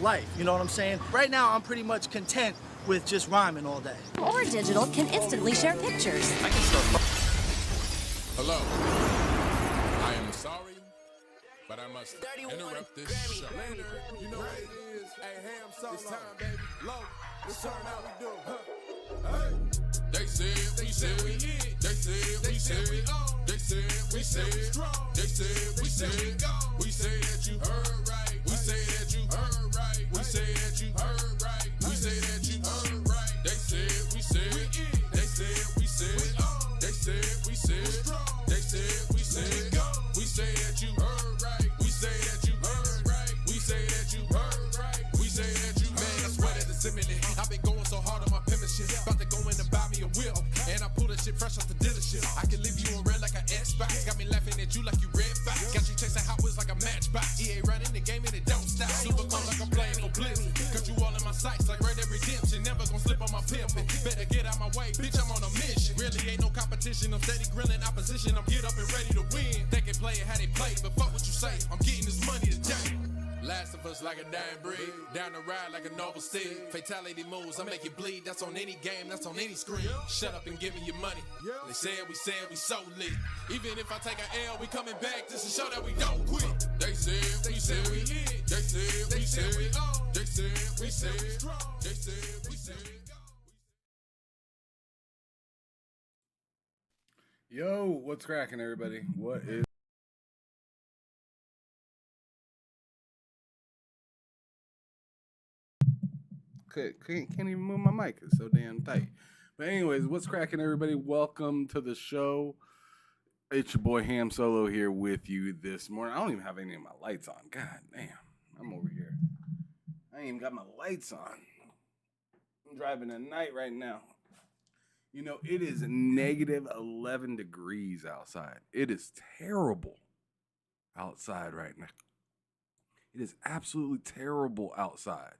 life. You know what I'm saying? Right now, I'm pretty much content with just rhyming all day. Or digital can instantly share pictures. I can start. Hello. I am sorry, but I must interrupt this show. You know what it is? Hey, ham solo. It's time, baby. Low. Let's turn out we do. Hey. They said we said we hit. They said we said we on. They said we said strong. They said we said we go. We say that you heard right. We say that you heard right. We say that you heard right. We say that you heard right. They said we said we in. They said we said we on. They said we said strong. They said we said go. We say that you heard right. We say that you heard right. We say that you heard right. We say that you Man, I swear that it's imminent. I've been going so hard on my penmanship. About to go in and buy me a wheel. And I pull that shit fresh off the dealership. I can leave you on red like an Xbox. Got me laughing at you like you red fox. Got you chasing Hot Wheels like a matchbox. EA running the game and it don't stop. Super close like I'm playing for Blizzard. Got you all in my sights like Red Dead Redemption. Never gonna slip on my pimpin'. Better get out my way, bitch, I'm on a mission. Really ain't no competition. I'm steady grilling opposition. I'm get up and ready to win. They can play it how they play, but fuck what you say. I'm getting this money today. Last of us like a dying breed. Down the ride like a noble steed. Fatality moves, I make you bleed. That's on any game, that's on any screen. Shut up and give me your money. They said we so lit. Even if I take an L, we coming back just to show that we don't quit. They said we said we hit. They said we said we on. They said we said strong. They said we said go. Yo, what's cracking, everybody? What is... Can't even move my mic. It's so damn tight. But anyways, what's cracking, everybody? Welcome to the show. It's your boy Ham Solo here with you this morning. I don't even have any of my lights on. God damn. I'm over here. I ain't even got my lights on. I'm driving at night right now. You know, it is negative 11 degrees outside. It is terrible outside right now. It is absolutely terrible outside.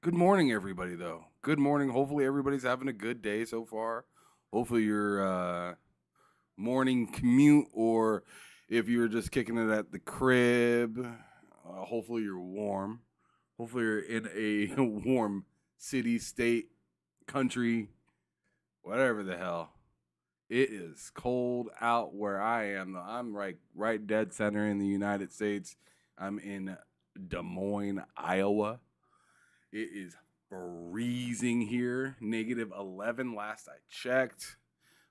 Good morning, everybody, though. Good morning. Hopefully, everybody's having a good day so far. Hopefully, your morning commute, or if you're just kicking it at the crib, hopefully you're warm. Hopefully, you're in a warm city, state, country, whatever the hell. It is cold out where I am. I'm right dead center in the United States. I'm in Des Moines, Iowa. It is freezing here. Negative 11 last I checked.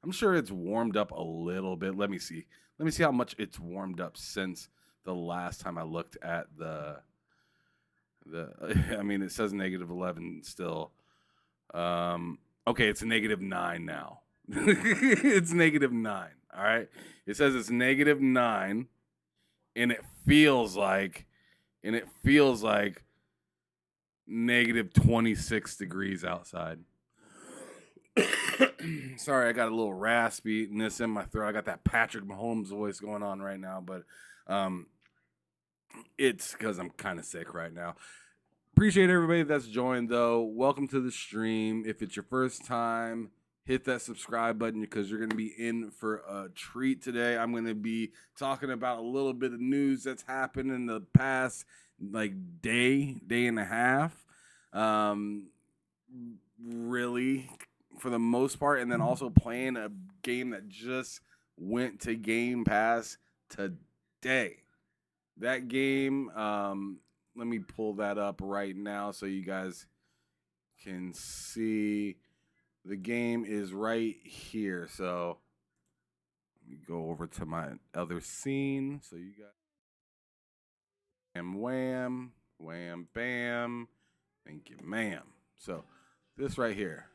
I'm sure it's warmed up a little bit. Let me see. Let me see how much it's warmed up since the last time I looked at the I mean, it says negative 11 still. Okay, it's negative 9 now. It's negative 9. All right. It says it's negative 9, and it feels like negative 26 degrees outside. Sorry, I got a little raspiness in my throat. I got that Patrick Mahomes voice going on right now, but it's because I'm kind of sick right now. Appreciate everybody that's joined, though. Welcome to the stream. If it's your first time, hit that subscribe button because you're going to be in for a treat today. I'm going to be talking about a little bit of news that's happened in the past day and a half. Really, for the most part, and then also playing a game that just went to Game Pass today. That game, let me pull that up right now so you guys can see. The game is right here. So let me go over to my other scene so you guys. Wham, wham, bam. Thank you, ma'am. So this right here.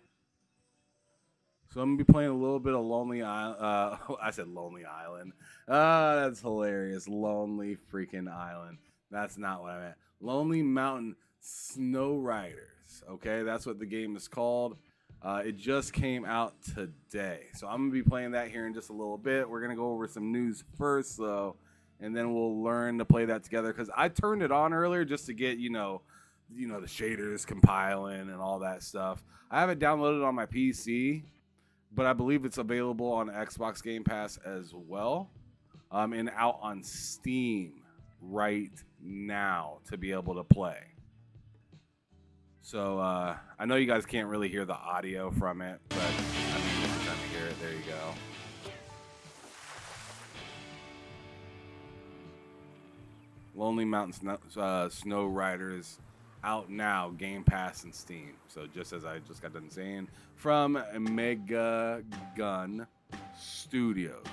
So I'm going to be playing a little bit of Lonely Island. I said Lonely Island. That's hilarious. Lonely freaking Island. That's not what I meant. Lonely Mountain Snow Riders. Okay, that's what the game is called. It just came out today. So I'm going to be playing that here in just a little bit. We're going to go over some news first, though, and then we'll learn to play that together. Because I turned it on earlier just to get, the shaders compiling and all that stuff. I have it downloaded on my PC, but I believe it's available on Xbox Game Pass as well, and out on Steam right now to be able to play. So I know you guys can't really hear the audio from it, but I mean, if you're trying to hear it, there you go. Lonely Mountain Snow Riders out now, Game Pass and Steam. So just as I just got done saying, from Mega Gun Studios.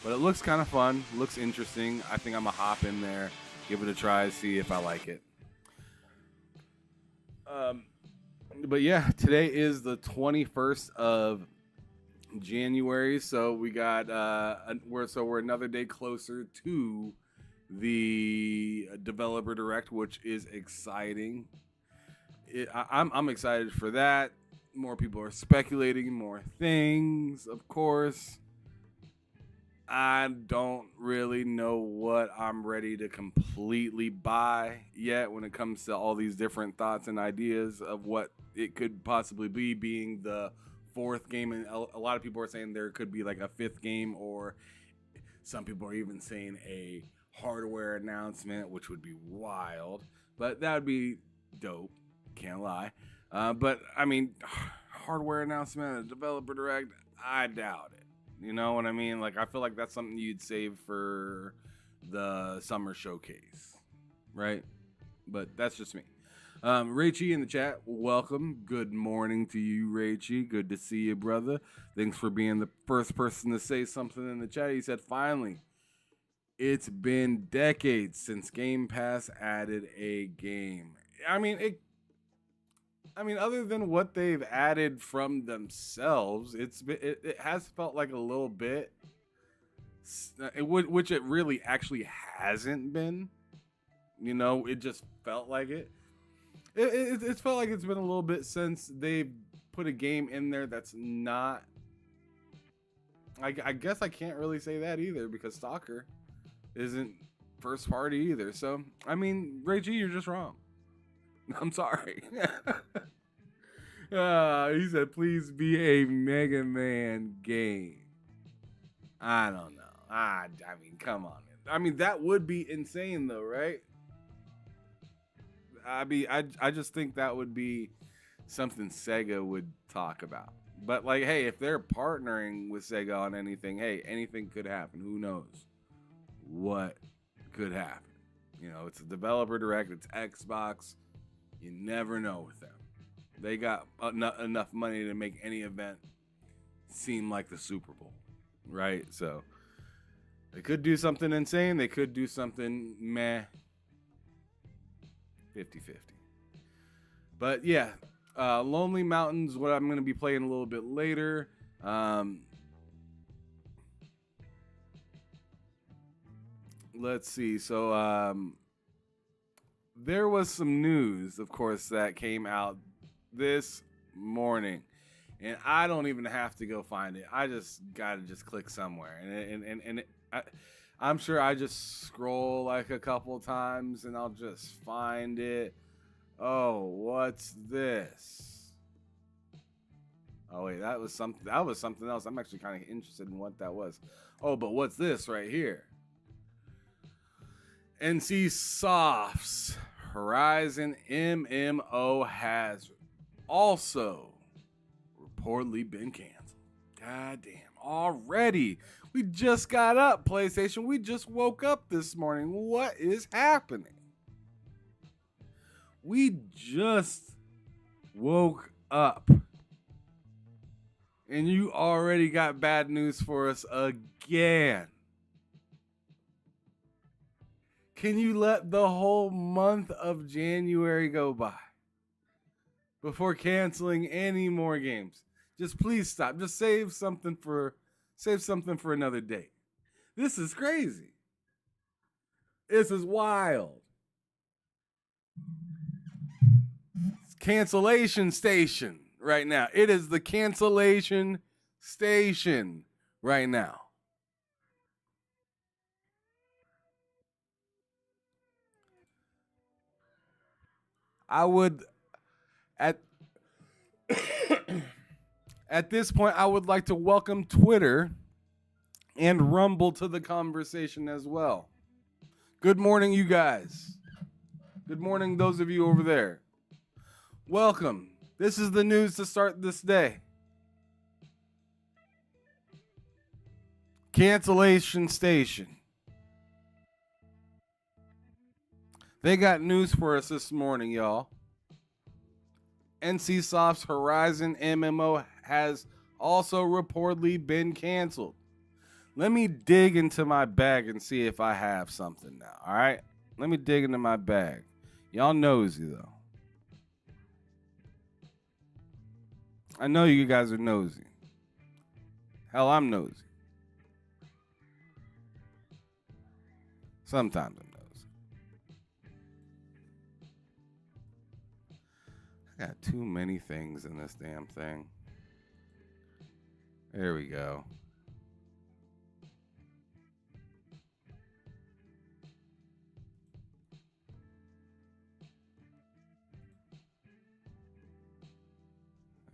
But it looks kind of fun, looks interesting. I think I'm gonna hop in there, give it a try, see if I like it. But yeah, today is the 21st of January, so we got we're another day closer to the Developer Direct, which is exciting. I'm excited for that. More people are speculating more things, of course. I don't really know what I'm ready to completely buy yet when it comes to all these different thoughts and ideas of what it could possibly be, being the fourth game. And a lot of people are saying there could be like a fifth game, or some people are even saying a hardware announcement, which would be wild, but that would be dope. Can't lie. But I mean, hardware announcement, a developer direct, I doubt it. You know what I mean? Like, I feel like that's something you'd save for the summer showcase, right? But that's just me. Rachie in the chat, welcome. Good morning to you, Rachie. Good to see you, brother. Thanks for being the first person to say something in the chat. He said, finally, it's been decades since Game Pass added a game. I mean, other than what they've added from themselves, it has felt like a little bit, which it really actually hasn't been. You know, it just felt like it. It's felt like it's been a little bit since they've put a game in there that's not. I guess I can't really say that either, because Stalker isn't first party either. So, I mean, Ray G, you're just wrong. I'm sorry. He said, please be a Mega Man game. I don't know. I mean, come on. I mean, that would be insane, though, right? I just think that would be something Sega would talk about. But, like, hey, if they're partnering with Sega on anything, hey, anything could happen. Who knows what could happen? You know, it's a developer direct. It's Xbox. You never know with them. They got enough money to make any event seem like the Super Bowl, right? So they could do something insane. They could do something meh, 50-50. But yeah, Lonely Mountains, what I'm going to be playing a little bit later. Let's see. So there was some news, of course, that came out this morning, and I don't even have to go find it. I just gotta click somewhere, and I'm sure I just scroll like a couple times and I'll just find it. Oh, what's this? Oh wait, that was something else. I'm actually kind of interested in what that was. Oh, but what's this right here? NC Soft's Horizon MMO has also reportedly been canceled. God damn. Already. We just got up, PlayStation. We just woke up this morning. What is happening? We just woke up. And you already got bad news for us again. Can you let the whole month of January go by before canceling any more games? Just please stop. Just save something for another day. This is crazy. This is wild. It's cancellation station right now. It is the cancellation station right now. I would, at this point, I would like to welcome Twitter and Rumble to the conversation as well. Good morning, you guys. Good morning, those of you over there. Welcome. This is the news to start this day. Cancellation Station. They got news for us this morning, y'all. NCSoft's Horizon MMO has also reportedly been canceled. Let me dig into my bag and see if I have something now, all right? Let me dig into my bag. Y'all nosy, though. I know you guys are nosy. Hell, I'm nosy. Sometimes I'm nosy. I got too many things in this damn thing. There we go.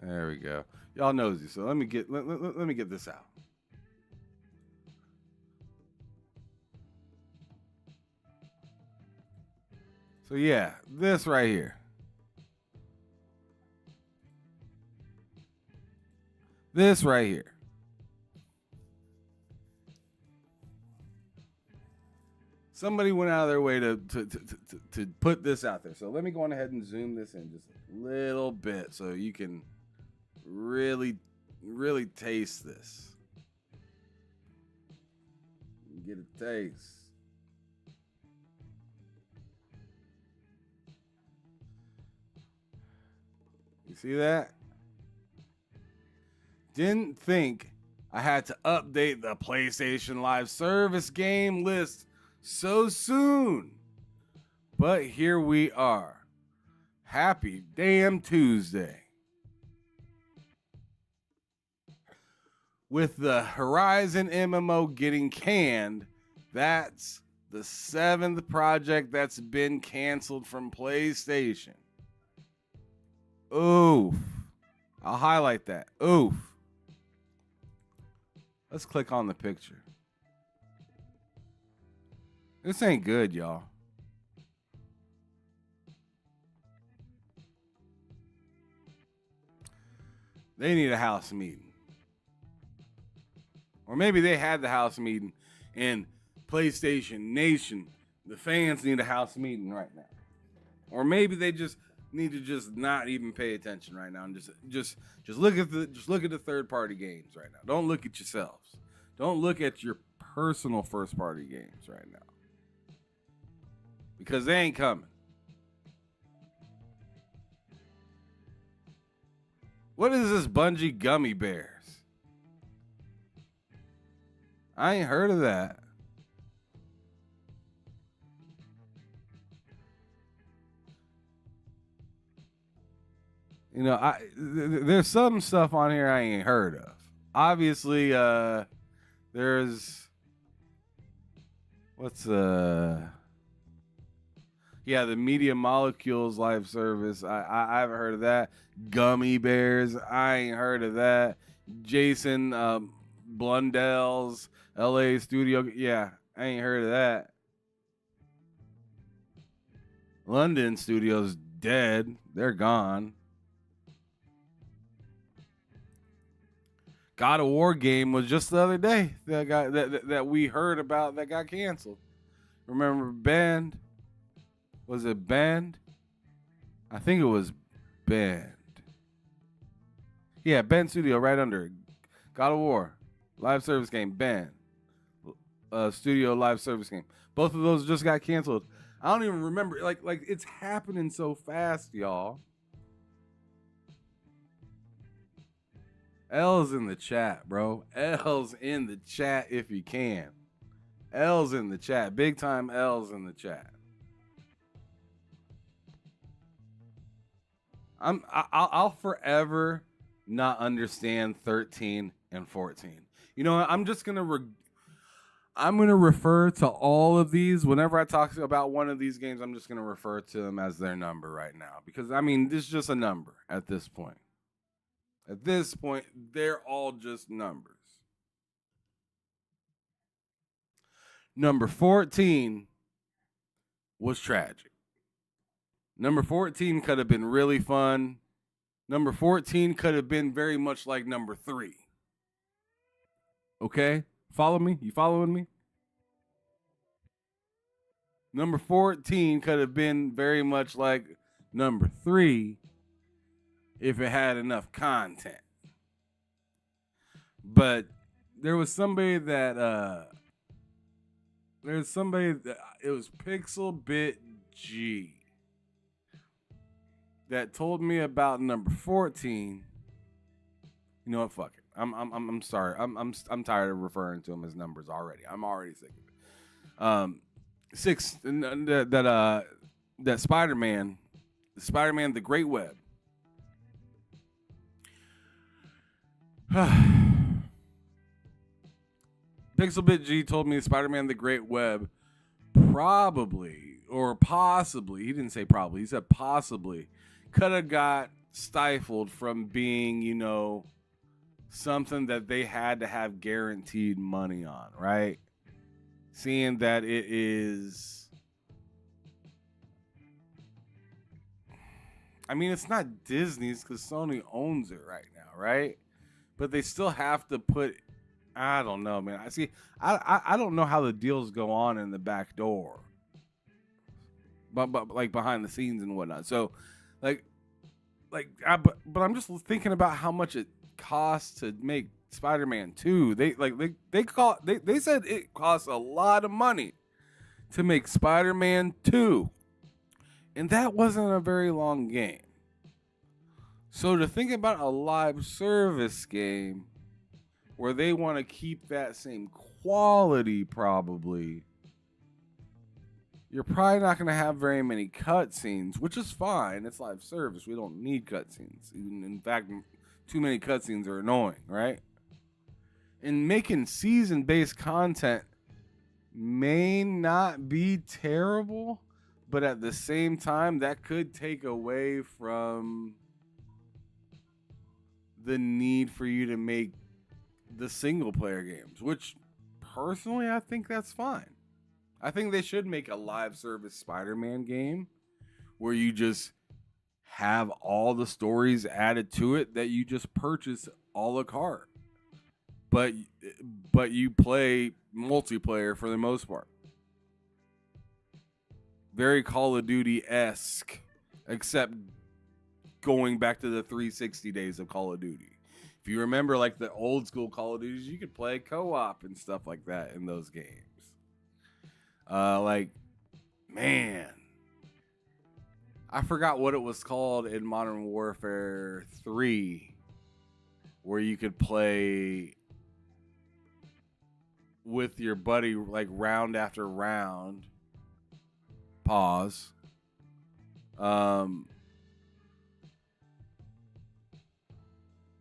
There we go. Y'all nosy, so let me get this out. So yeah, this right here. This right here. Somebody went out of their way to put this out there. So let me go on ahead and zoom this in just a little bit so you can really taste this. Get a taste. You see that? Didn't think I had to update the PlayStation Live Service game list so soon. But here we are. Happy damn Tuesday. With the Horizon MMO getting canned, that's the 7th project that's been canceled from PlayStation. Oof. I'll highlight that. Oof. Let's click on the picture. This ain't good, y'all. They need a house meeting. Or maybe they had the house meeting in PlayStation Nation. The fans need a house meeting right now. Or maybe they just need to just not even pay attention right now and just look at the third party games right now. Don't look at yourselves. Don't look at your personal first party games right now. Because they ain't coming. What is this Bungie gummy bears? I ain't heard of that. You know, there's some stuff on here I ain't heard of. Obviously, there's the Media Molecules live service. I haven't heard of that. Gummy bears. I ain't heard of that. Jason Blundell's LA studio. Yeah, I ain't heard of that. London studio's dead. They're gone. God of War game was just the other day that we heard about that got canceled. Remember Banned? Was it Banned? I think it was Banned. Yeah, Banned Studio right under it. God of War live service game Banned. Studio live service game. Both of those just got canceled. I don't even remember. Like it's happening so fast, y'all. L's in the chat, bro. L's in the chat if you can. L's in the chat. Big time L's in the chat. I'll forever not understand 13 and 14. You know, I'm just gonna refer to all of these whenever I talk about one of these games. I'm just gonna refer to them as their number right now because I mean this is just a number at this point. At this point, they're all just numbers. Number 14 was tragic. Number 14 could have been really fun. Number 14 could have been very much like number 3. Okay? Follow me? You following me? Number 14 could have been very much like number 3 if it had enough content. But there was somebody that it was Pixel Bit G that told me about number 14. You know what? Fuck it. I'm sorry. I'm tired of referring to them as numbers already. I'm already sick of it. 6 that Spider-Man the Great Web. Pixelbit G told me Spider-Man the Great Web probably or possibly, he didn't say probably, he said possibly could have got stifled from being, you know, something that they had to have guaranteed money on, right? Seeing that it is, I mean, it's not Disney's because Sony owns it right now, right? But they still have to put, I don't know, man. I don't know how the deals go on in the back door, but like behind the scenes and whatnot. So, but I'm just thinking about how much it costs to make Spider-Man 2. They said it costs a lot of money to make Spider-Man 2, and that wasn't a very long game. So to think about a live service game where they want to keep that same quality, probably, you're probably not going to have very many cutscenes, which is fine. It's live service. We don't need cutscenes. In fact, too many cutscenes are annoying, right? And making season-based content may not be terrible, but at the same time, that could take away from the need for you to make the single-player games, which personally, I think that's fine. I think they should make a live service Spider-Man game where you just have all the stories added to it that you just purchase a la carte. But you play multiplayer for the most part. Very Call of Duty-esque, except going back to the 360 days of Call of Duty. If you remember, like the old school Call of Duties, you could play co-op and stuff like that in those games. Man, I forgot what it was called in Modern Warfare 3, where you could play with your buddy like round after round. Pause.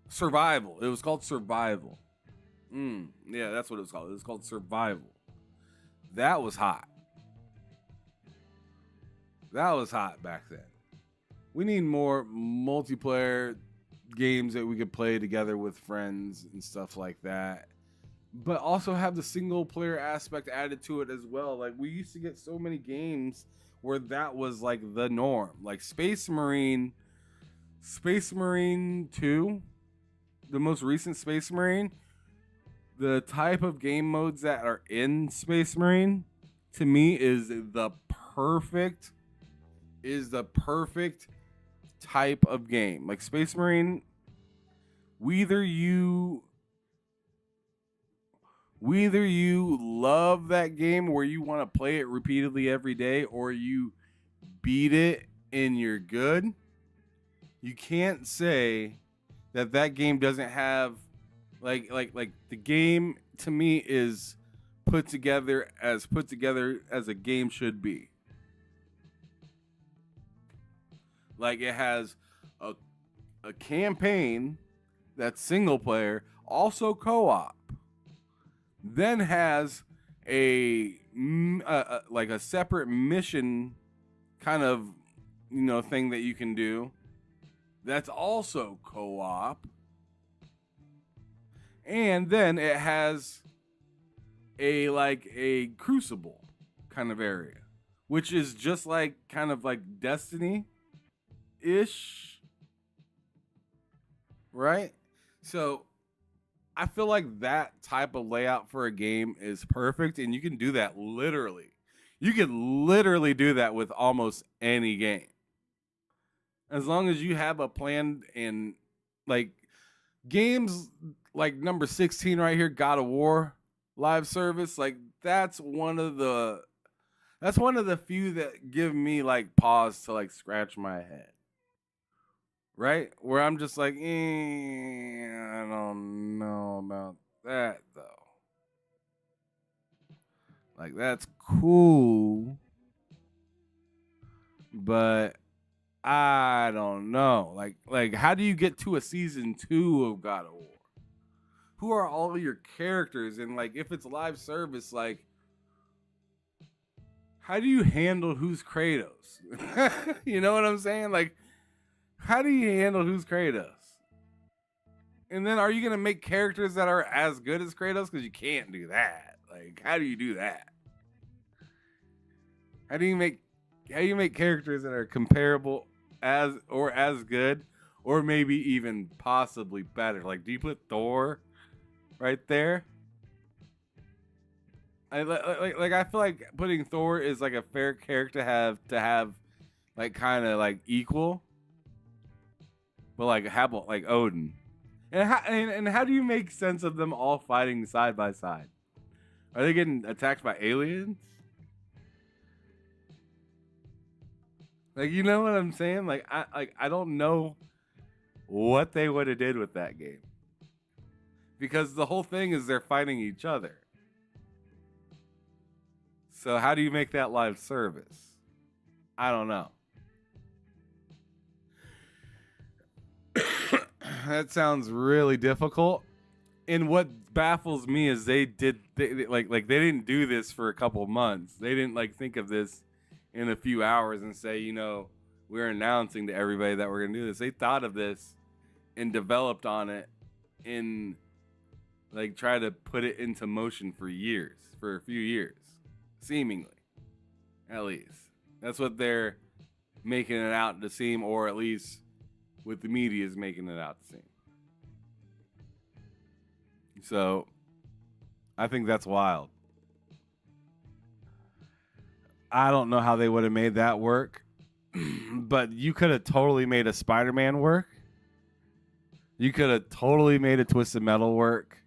Survival. It was called Survival. Yeah, that's what it was called. It was called Survival. That was hot. That was hot back then. We need more multiplayer games that we could play together with friends and stuff like that. But also have the single player aspect added to it as well. Like, we used to get so many games where that was like the norm. Like Space Marine 2, the most recent Space Marine, the type of game modes that are in Space Marine to me is the perfect type of game. Like Space Marine, whether you love that game where you want to play it repeatedly every day, or you beat it and you're good, you can't say that game doesn't have like the game to me is put together as a game should be. Like, it has a campaign that's single player, also co-op, then has a separate mission kind of, thing that you can do that's also co-op, and then it has a Crucible kind of area which is just like kind of like Destiny-ish, right? So I feel like that type of layout for a game is perfect, and you can do that literally. You can literally do that with almost any game. As long as you have a plan, and like games like number 16 right here, God of War live service, like that's one of the few that give me like pause to like scratch my head. Right? Where I'm just like, I don't know about that though. Like that's cool, but I don't know. Like how do you get to a season 2 of God of War? Who are all your characters? And like if it's live service, like how do you handle who's Kratos? You know what I'm saying? Like how do you handle who's Kratos? And then are you going to make characters that are as good as Kratos? Because you can't do that. Like how do you do that? How do you make characters that are comparable as good, or maybe even possibly better? Like, do you put Thor right there? I feel like putting Thor is like a fair character to have like kind of like equal, but like how about like Odin? And how do you make sense of them all fighting side by side? Are they getting attacked by aliens? Like, you know what I'm saying? Like I don't know what they would have did with that game. Because the whole thing is they're fighting each other. So how do you make that live service? I don't know. That sounds really difficult. And what baffles me is they didn't do this for a couple months. They didn't like think of this in a few hours and say, you know, we're announcing to everybody that we're going to do this. They thought of this and developed on it in like try to put it into motion for a few years, seemingly, at least. That's what they're making it out to seem, or at least what the media is making it out to seem. So I think that's wild. I don't know how they would have made that work, but you could have totally made a Spider-Man work. You could have totally made a Twisted Metal work.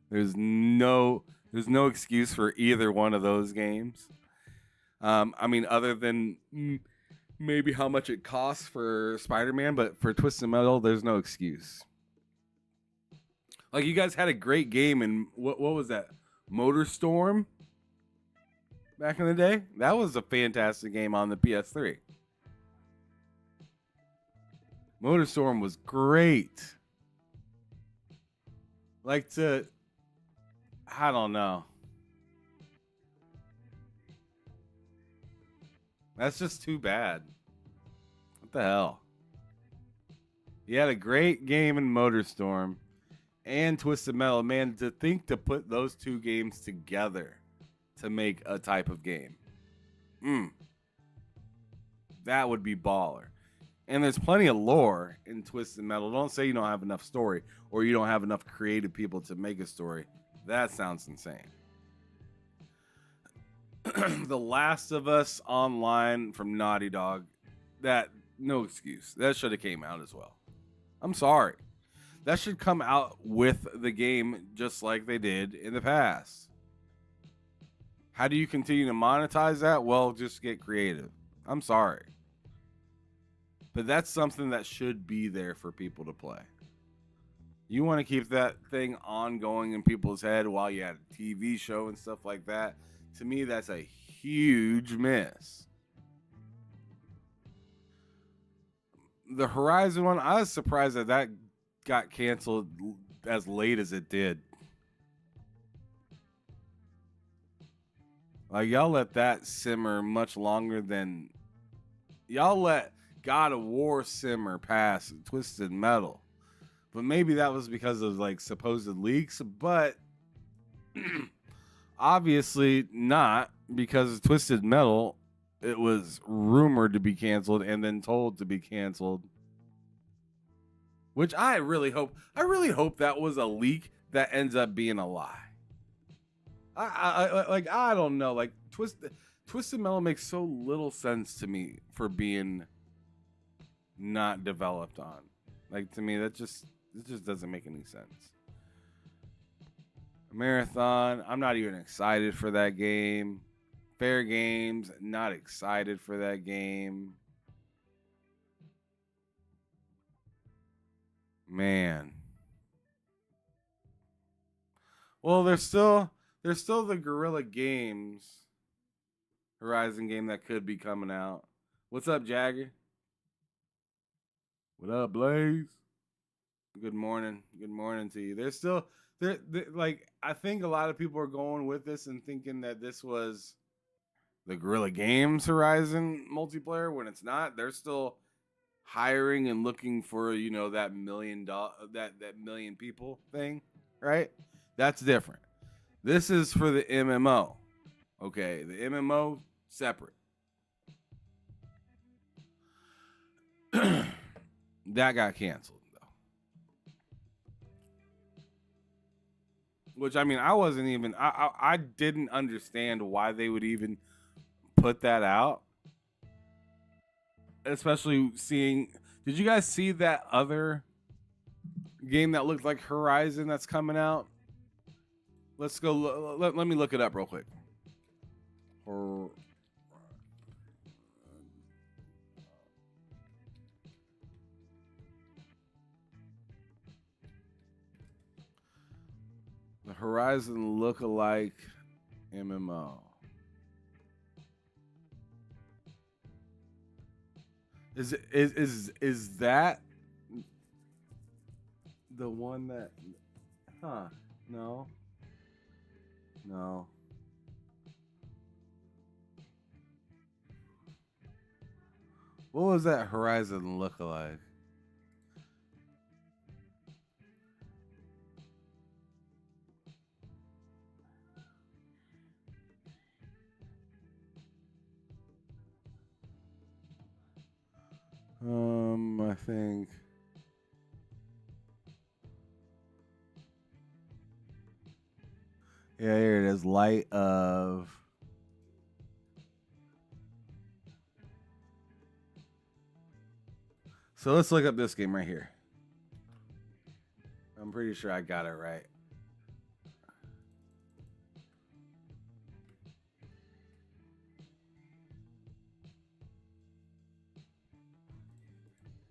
There's no excuse for either one of those games. I mean, other than maybe how much it costs for Spider-Man, but for Twisted Metal, there's no excuse. Like, you guys had a great game in, what was that? Motor Storm? Back in the day? That was a fantastic game on the PS3. Motor Storm was great. I don't know. That's just too bad. What the hell? You had a great game in Motor Storm and Twisted Metal. Man, to think to put those two games together to make a type of game. That would be baller. And there's plenty of lore in Twisted Metal. Don't say you don't have enough story or you don't have enough creative people to make a story. That sounds insane. The Last of Us Online from Naughty Dog. That, no excuse. That should have came out as well. I'm sorry. That should come out with the game just like they did in the past. How do you continue to monetize that? Well, just get creative. I'm sorry. But that's something that should be there for people to play. You want to keep that thing ongoing in people's head while you had a TV show and stuff like that. To me, that's a huge miss. The Horizon one, I was surprised that got canceled as late as it did. Like, y'all let that simmer much longer than... Y'all let God of War simmer past Twisted Metal. But maybe that was because of, like, supposed leaks. But obviously not, because Twisted Metal it was rumored to be canceled and then told to be canceled. Which I really hope that was a leak that ends up being a lie. I don't know. Like Twisted Metal makes so little sense to me for being not developed on. Like, to me, it just doesn't make any sense. Marathon, I'm not even excited for that game. Fair Games, not excited for that game. Man. Well, there's still the Guerrilla Games Horizon game that could be coming out. What's up, Jagger? What up, Blaze? Good morning. Good morning to you. There's still like, I think a lot of people are going with this and thinking that this was the Guerrilla Games Horizon multiplayer when it's not. They're still hiring and looking for, you know, that that million people thing, right? That's different. This is for the MMO. Okay, the MMO separate. That got canceled though. Which, I mean, I wasn't even I didn't understand why they would even put that out. Especially seeing, did you guys see that other game that looked like Horizon that's coming out? Let's go. Let me look it up real quick. The Horizon look-alike MMO. Is that the one that? Huh? No. No. What was that Horizon look-alike? I think. Yeah, here it is. Light of. So let's look up this game right here. I'm pretty sure I got it right.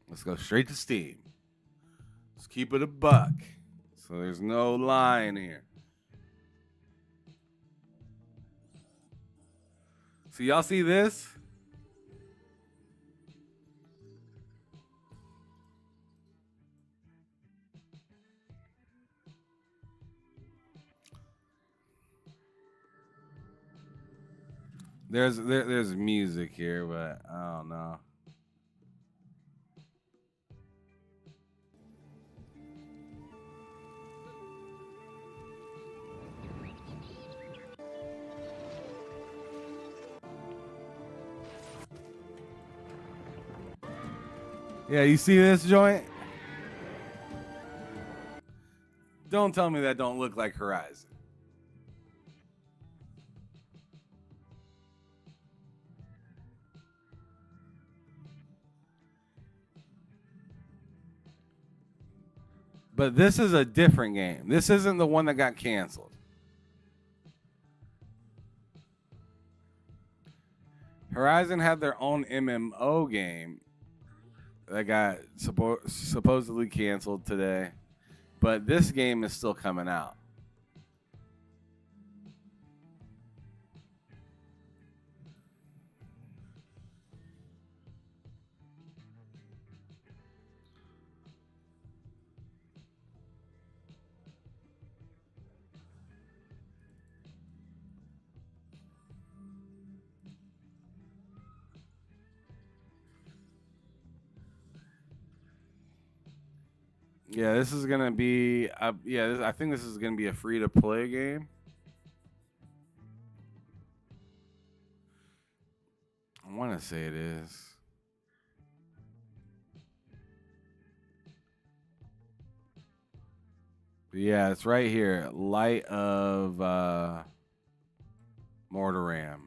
Let's go straight to Steam. Let's keep it a buck. So there's no line here. So y'all see this? There's music here, but I don't know. Yeah, you see this joint? Don't tell me that don't look like Horizon. But this is a different game. This isn't the one that got canceled. Horizon had their own MMO game that got supposedly canceled today. But this game is still coming out. Yeah, this is gonna be. I think this is gonna be a free-to-play game. to say it is. But yeah, it's right here. Light of Mortaram.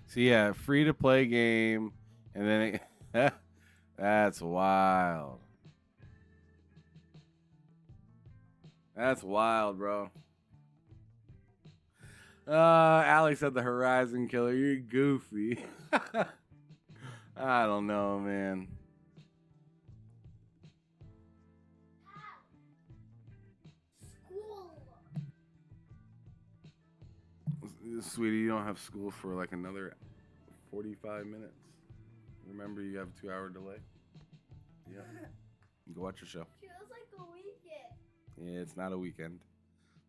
So yeah, free to play game, and then that's wild. That's wild, bro. Alex said the Horizon Killer. You're goofy. I don't know, man. Sweetie, you don't have school for like another 45 minutes. Remember, you have a 2-hour delay. Yeah. Go watch your show. Feels like a weekend. Yeah, it's not a weekend.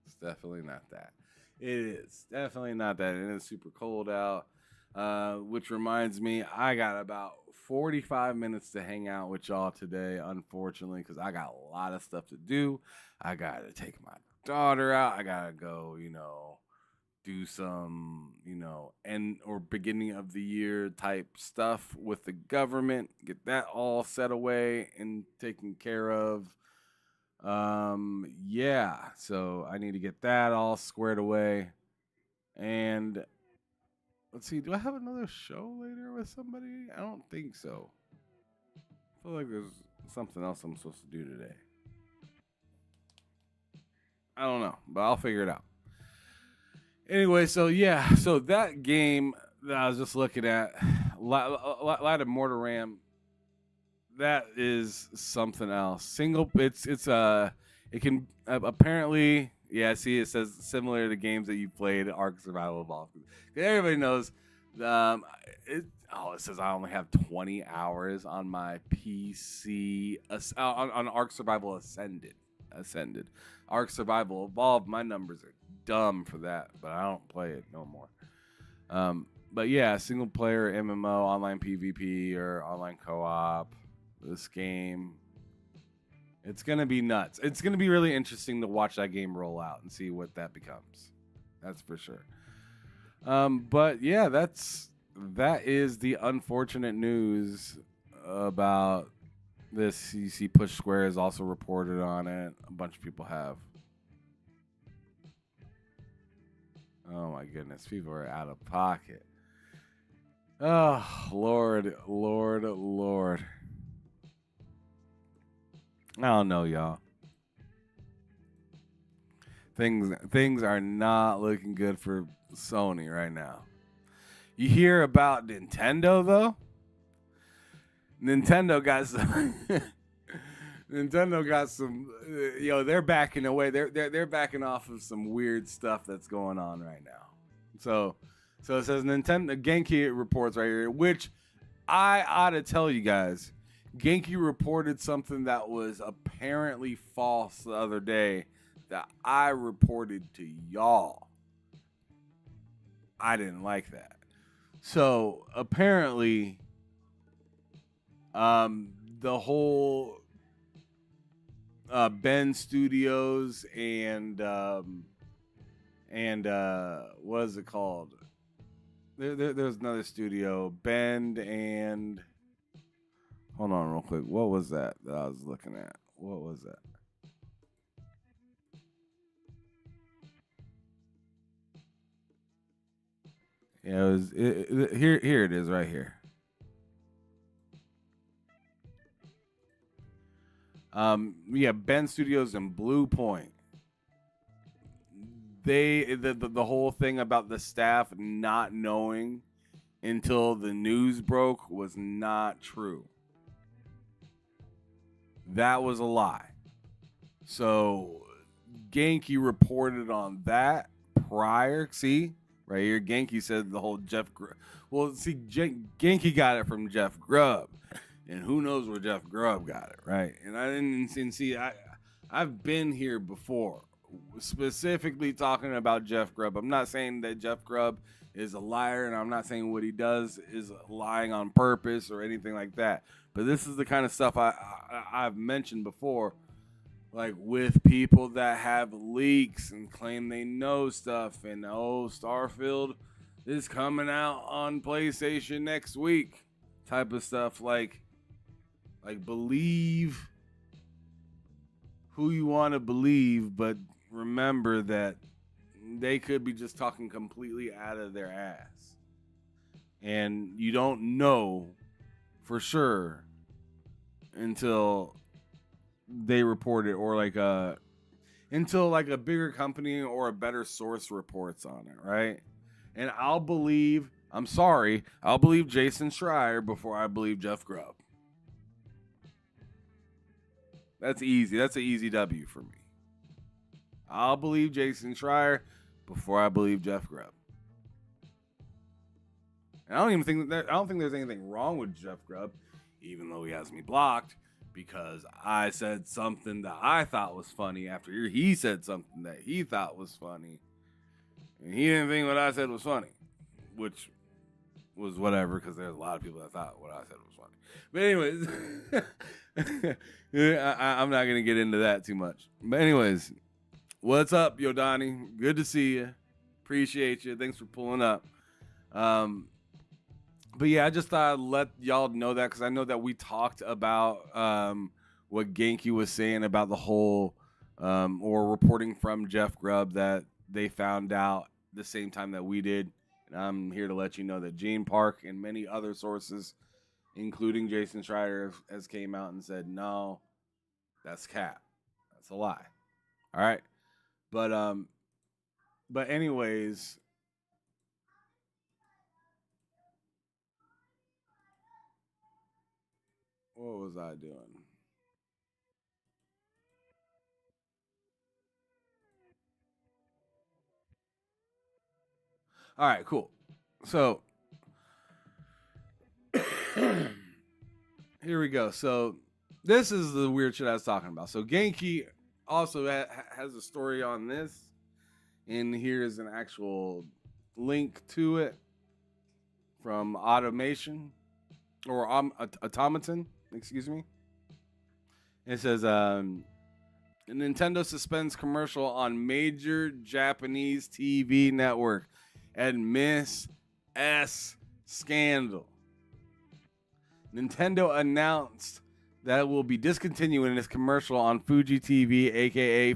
It's definitely not that. It is definitely not that. And it's super cold out. Which reminds me, I got about 45 minutes to hang out with y'all today, unfortunately, because I got a lot of stuff to do. I got to take my daughter out. I got to go, do some, end or beginning of the year type stuff with the government, get that all set away and taken care of. Yeah, so I need to get that all squared away. And let's see, do I have another show later with somebody? I don't think so. I feel like there's something else I'm supposed to do today. I don't know, but I'll figure it out. Anyway, so yeah, so that game that I was just looking at, Light of Mortaram, that is something else. It can apparently, yeah. See, it says similar to games that you played, Ark Survival Evolved. Everybody knows. It says I only have 20 hours on my PC on Ark Survival Ascended. Ark Survival Evolved. My numbers are dumb for that, but I don't play it no more. But yeah, single player MMO, online PvP, or online co-op. This game, it's gonna be nuts. It's gonna be really interesting to watch that game roll out and see what that becomes. That's for sure. But yeah, that is the unfortunate news about this. You see, Push Square has also reported on it. A bunch of people have. Oh my goodness, people are out of pocket. Oh, Lord. I don't know, y'all. Things are not looking good for Sony right now. You hear about Nintendo though? Nintendo got some they're backing away. They're backing off of some weird stuff that's going on right now. So it says Nintendo Genki reports right here, which I ought to tell you guys. Genki reported something that was apparently false the other day that I reported to y'all. I didn't like that. So apparently, the whole Ben Studios and what is it called? There's another studio, Bend and hold on real quick. What was that I was looking at? What was that? Yeah, it was here it is right here. Ben Studios and Blue Point. The whole thing about the staff not knowing until the news broke was not true. That was a lie. So Genki reported on that prior. See, right here, Genki said the whole Jeff Grubb. Well, see, Genki got it from Jeff Grubb. And who knows where Jeff Grubb got it, right? And I didn't see. I've been here before, specifically talking about Jeff Grubb. I'm not saying that Jeff Grubb is a liar, and I'm not saying what he does is lying on purpose or anything like that. But this is the kind of stuff I've mentioned before, like with people that have leaks and claim they know stuff, and Starfield. is coming out on PlayStation next week type of stuff. Like believe who you want to believe, but remember that they could be just talking completely out of their ass. And you don't know for sure until they report it, or until a bigger company or a better source reports on it, right? And I'll believe Jason Schreier before I believe Jeff Grubb. That's easy. That's an easy W for me. I'll believe Jason Schreier before I believe Jeff Grubb. And I don't think there's anything wrong with Jeff Grubb, even though he has me blocked because I said something that I thought was funny after he said something that he thought was funny. And he didn't think what I said was funny, which was whatever, because there's a lot of people that thought what I said was funny. But anyways, I'm not going to get into that too much. But anyways, what's up, Yodani? Good to see you. Appreciate you. Thanks for pulling up. But yeah, I just thought I'd let y'all know that, because I know that we talked about what Genki was saying about the whole, or reporting from Jeff Grubb, that they found out the same time that we did. And I'm here to let you know that Gene Park and many other sources, including Jason Schreier, has came out and said, no, that's cap. That's a lie. All right. But anyways, what was I doing? All right, cool. So here we go. So this is the weird shit I was talking about. So Genki also has a story on this, and here's an actual link to it from Automation or Automaton. Excuse me. It says, Nintendo suspends commercial on major Japanese TV network and Miss S scandal. Nintendo announced that it will be discontinuing its commercial on Fuji TV, aka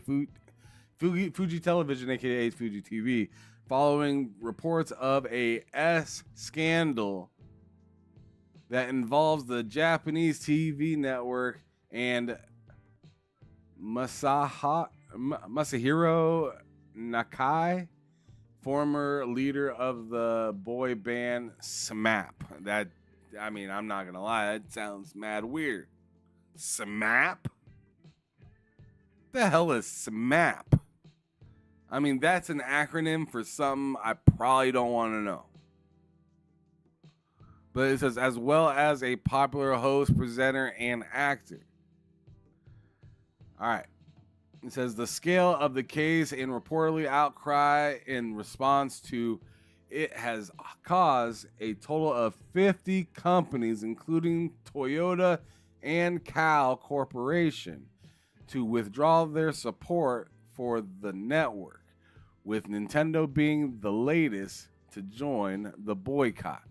Fuji Television, aka Fuji TV, following reports of a S scandal that involves the Japanese TV network and Masahiro Nakai, former leader of the boy band SMAP. I'm not gonna lie, that sounds mad weird. SMAP? The hell is SMAP? That's an acronym for something I probably don't want to know. But it says, as well as a popular host, presenter, and actor. All right. It says the scale of the case and reportedly outcry in response to it has caused a total of 50 companies, including Toyota and Cal Corporation, to withdraw their support for the network, with Nintendo being the latest to join the boycott.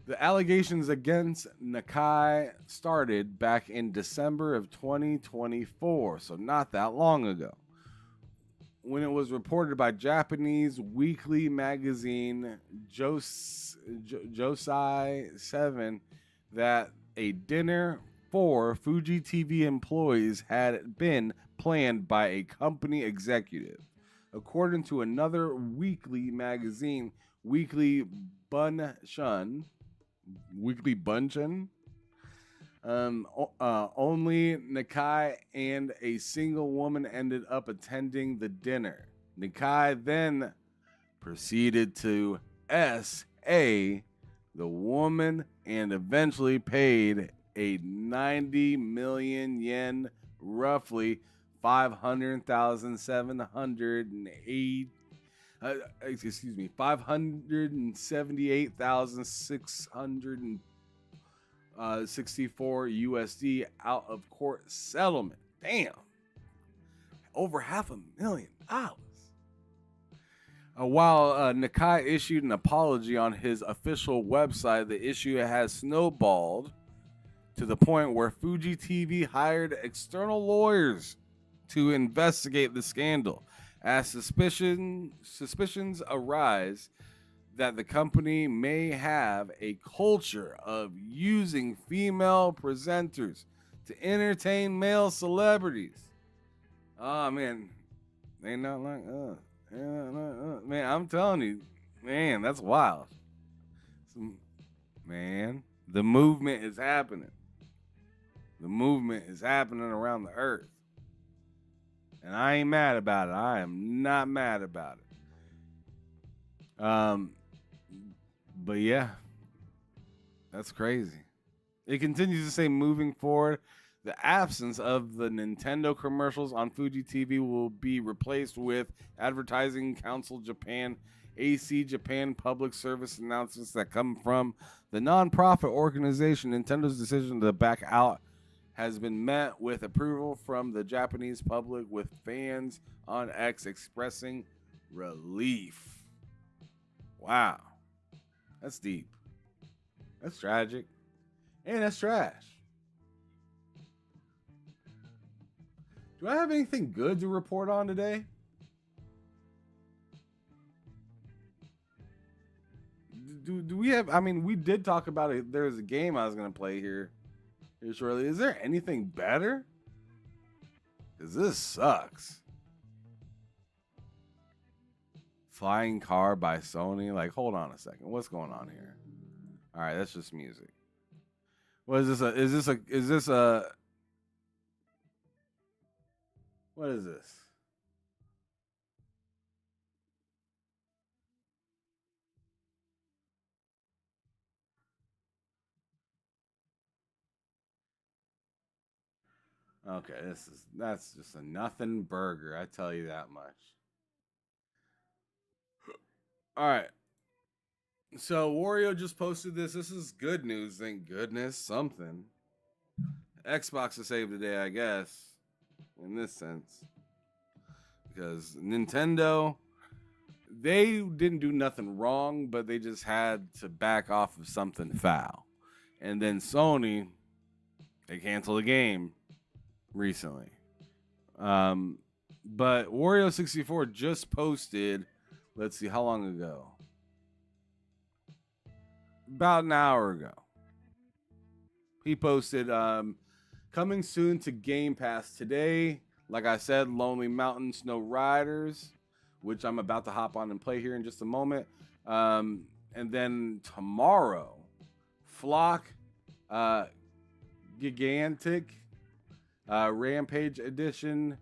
The allegations against Nakai started back in December of 2024, so not that long ago, when it was reported by Japanese weekly magazine Josai 7 that a dinner for Fuji TV employees had been planned by a company executive. According to another weekly magazine, Weekly Bunshin, only Nakai and a single woman ended up attending the dinner. Nakai then proceeded to S.A. the woman and eventually paid a 90 million yen, roughly 578,664 USD out of court settlement. Damn. Over $500,000. While Nakai issued an apology on his official website, the issue has snowballed to the point where Fuji TV hired external lawyers to investigate the scandal, as suspicions arise that the company may have a culture of using female presenters to entertain male celebrities. Oh man, they not like us. Man, I'm telling you, man, that's wild. Man, the movement is happening. The movement is happening around the earth. And I ain't mad about it. I am not mad about it. But yeah, that's crazy. It continues to say, moving forward, the absence of the Nintendo commercials on Fuji TV will be replaced with Advertising Council Japan, AC Japan public service announcements that come from the nonprofit organization. Nintendo's decision to back out has been met with approval from the Japanese public, with fans on X expressing relief. Wow. That's deep. That's tragic. And that's trash. Do I have anything good to report on today? Do we have, I mean, we did talk about it. There's a game I was going to play here shortly. Is there anything better? Because this sucks. Flying Car by Sony. Like, hold on a second. What's going on here? All right, that's just music. What is this? What is this? Okay, that's just a nothing burger. I tell you that much. All right. So Wario just posted this. This is good news, thank goodness. Something. Xbox is saved today, I guess, in this sense, because Nintendo, they didn't do nothing wrong, but they just had to back off of something foul. And then Sony, they canceled the game recently. But Wario64 just posted, let's see, how long ago? About an hour ago. He posted, coming soon to Game Pass today. Like I said, Lonely Mountain Snow Riders, which I'm about to hop on and play here in just a moment. And then tomorrow, Flock, Gigantic, Rampage Edition,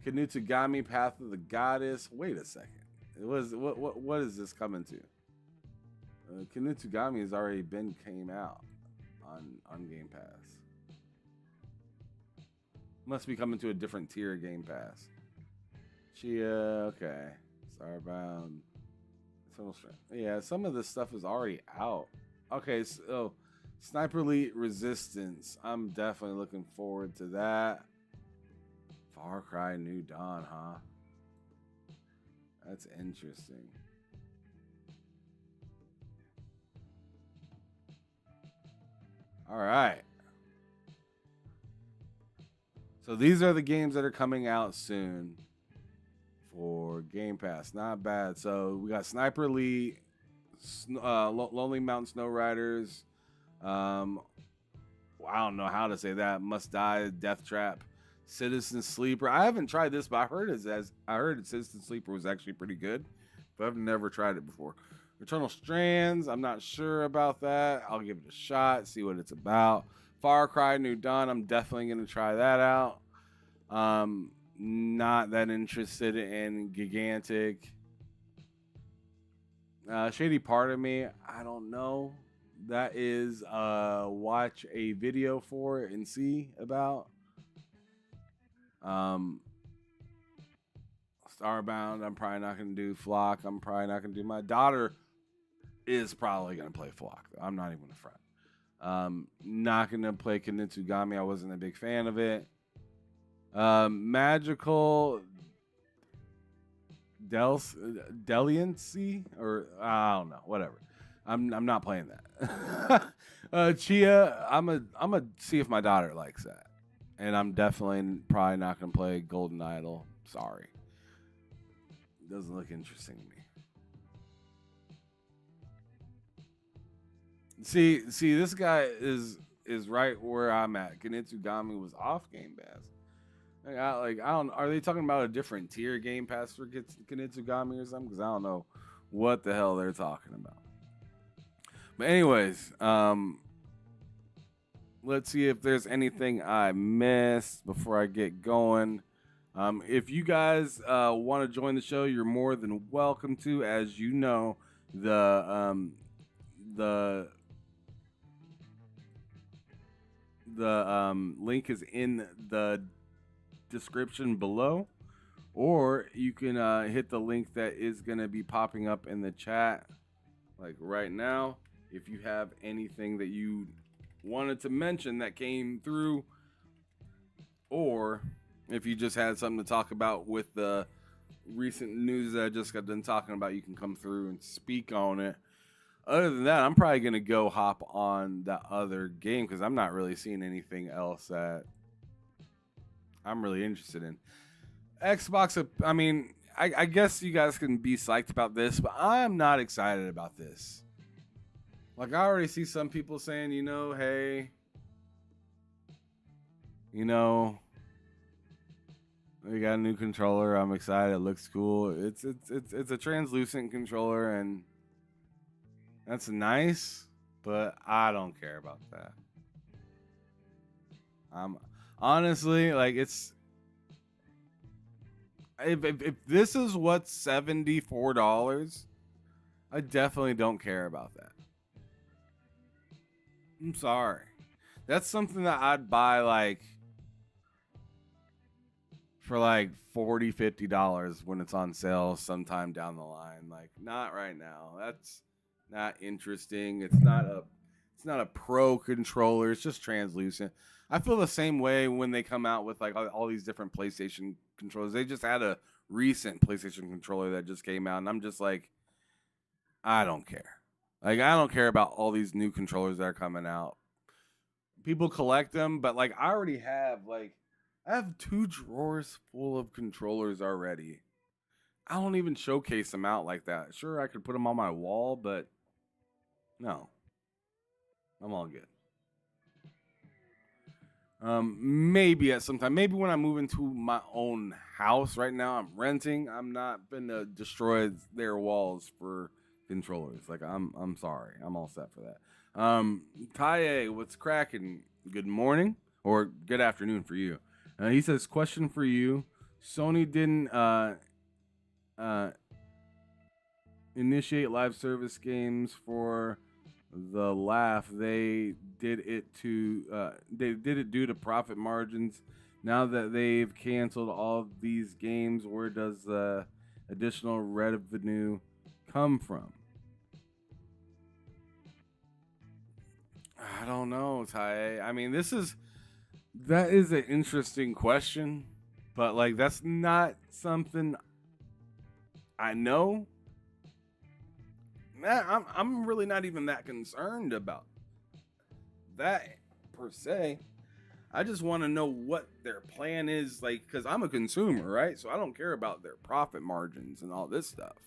Kanutsugami Path of the Goddess. Wait a second. It was what is this coming to? Kanutsugami has already came out on Game Pass. Must be coming to a different tier of Game Pass. Chia, okay. Starbound. Yeah, some of this stuff is already out. Okay, so Sniper Elite Resistance. I'm definitely looking forward to that. Far Cry New Dawn, huh? That's interesting. All right. So these are the games that are coming out soon for Game Pass. Not bad. So we got Sniper Elite, Lonely Mountain Snow Riders. I don't know how to say that. Must Die, Death Trap, Citizen Sleeper. I haven't tried this, but I heard Citizen Sleeper was actually pretty good, but I've never tried it before. Eternal Strands, I'm not sure about that. I'll give it a shot, see what it's about. Far Cry New Dawn, I'm definitely going to try that out. Not that interested in Gigantic. Shady Part of Me, I don't know. That is watch a video for and see about. Starbound, I'm probably not going to do. Flock, I'm probably not going to do. My daughter is probably going to play Flock. I'm not even going to front. Not going to play Kanutsugami. I wasn't a big fan of it. Magical Deliancy, or I don't know, whatever. I'm not playing that. Chia, I'm a see if my daughter likes that, and I'm definitely probably not gonna play Golden Idol. Sorry, doesn't look interesting to me. See, this guy is right where I'm at. Kinitsugami was off Game Pass. I don't. Are they talking about a different tier Game Pass for Kinitsugami or something? Because I don't know what the hell they're talking about. But anyways, let's see if there's anything I missed before I get going. If you guys want to join the show, you're more than welcome to. As you know, the link is in the description below, or you can hit the link that is going to be popping up in the chat like right now. If you have anything that you wanted to mention that came through, or if you just had something to talk about with the recent news that I just got done talking about, you can come through and speak on it. Other than that, I'm probably going to go hop on the other game because I'm not really seeing anything else that I'm really interested in. Xbox, I mean, I guess you guys can be psyched about this, but I'm not excited about this. Like, I already see some people saying, hey, we got a new controller. I'm excited. It looks cool. It's a translucent controller, and that's nice, but I don't care about that. Honestly, like, it's if this is what's $74, I definitely don't care about that. I'm sorry. That's something that I'd buy like for like $40, $50 when it's on sale sometime down the line. Like, not right now. That's not interesting. It's not a pro controller. It's just translucent. I feel the same way when they come out with like all these different PlayStation controllers. They just had a recent PlayStation controller that just came out, and I'm just like, I don't care. Like, I don't care about all these new controllers that are coming out. People collect them, but like, I already have I have 2 drawers full of controllers already. I don't even showcase them out like that. Sure, I could put them on my wall, but no. I'm all good. Maybe at some time, maybe when I move into my own house. Right now, I'm renting. I'm not gonna destroy their walls for controllers. Like, I'm sorry. I'm all set for that. Taye, what's cracking? Good morning or good afternoon for you. He says, question for you. Sony didn't initiate live service games for the laugh. They did it due to profit margins. Now that they've canceled all of these games, where does the additional revenue come from? I don't know, Ty. I mean, that is an interesting question, but like, that's not something I know. I'm really not even that concerned about that per se. I just want to know what their plan is, like, because I'm a consumer, right? So I don't care about their profit margins and all this stuff.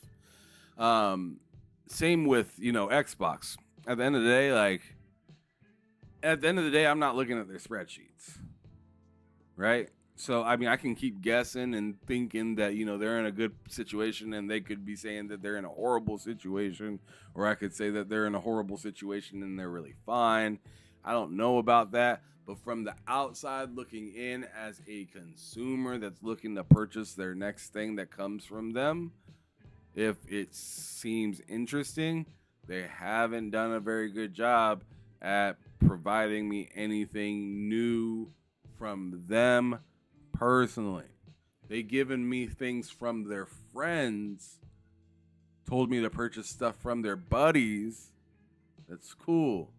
Same with, Xbox. At the end of the day, I'm not looking at their spreadsheets, right? So, I mean, I can keep guessing and thinking that, they're in a good situation, and they could be saying that they're in a horrible situation, or I could say that they're in a horrible situation and they're really fine. I don't know about that, but from the outside looking in as a consumer that's looking to purchase their next thing that comes from them, if it seems interesting, they haven't done a very good job at providing me anything new from them personally. They given me things from their friends, told me to purchase stuff from their buddies. That's cool,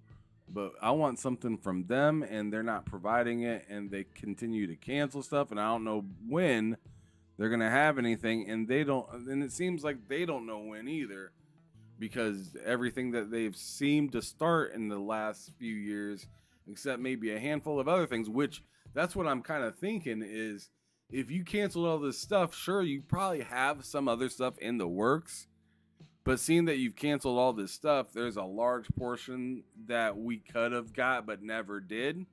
but I want something from them, and they're not providing it, and they continue to cancel stuff, and I don't know when they're gonna have anything, and they don't. And it seems like they don't know when either, because everything that they've seemed to start in the last few years, except maybe a handful of other things, which that's what I'm kind of thinking is, if you canceled all this stuff, sure, you probably have some other stuff in the works. But seeing that you've canceled all this stuff, there's a large portion that we could have got but never did,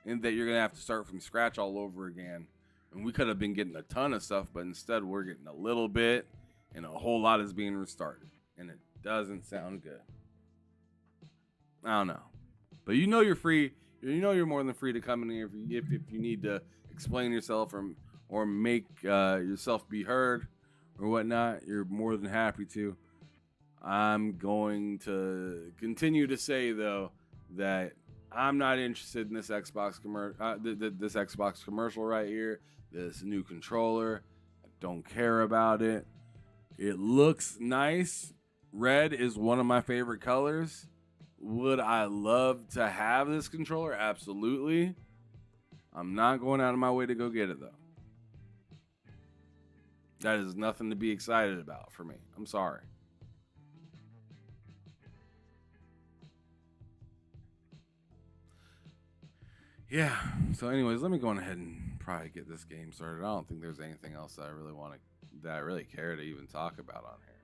and that you're going to have to start from scratch all over again. And we could have been getting a ton of stuff, but instead we're getting a little bit, and a whole lot is being restarted. And it doesn't sound good. I don't know. But you know you're free. You know you're more than free to come in here if you need to explain yourself or make yourself be heard or whatnot. You're more than happy to. I'm going to continue to say, though, that I'm not interested in this Xbox this Xbox commercial right here. This new controller, I don't care about it. It looks nice. Red is one of my favorite colors. Would I love to have this controller? Absolutely. I'm not going out of my way to go get it, though. That is nothing to be excited about for me. I'm sorry. Yeah, so anyways, let me go on ahead and probably get this game started. I don't think there's anything else that I really care to even talk about on here.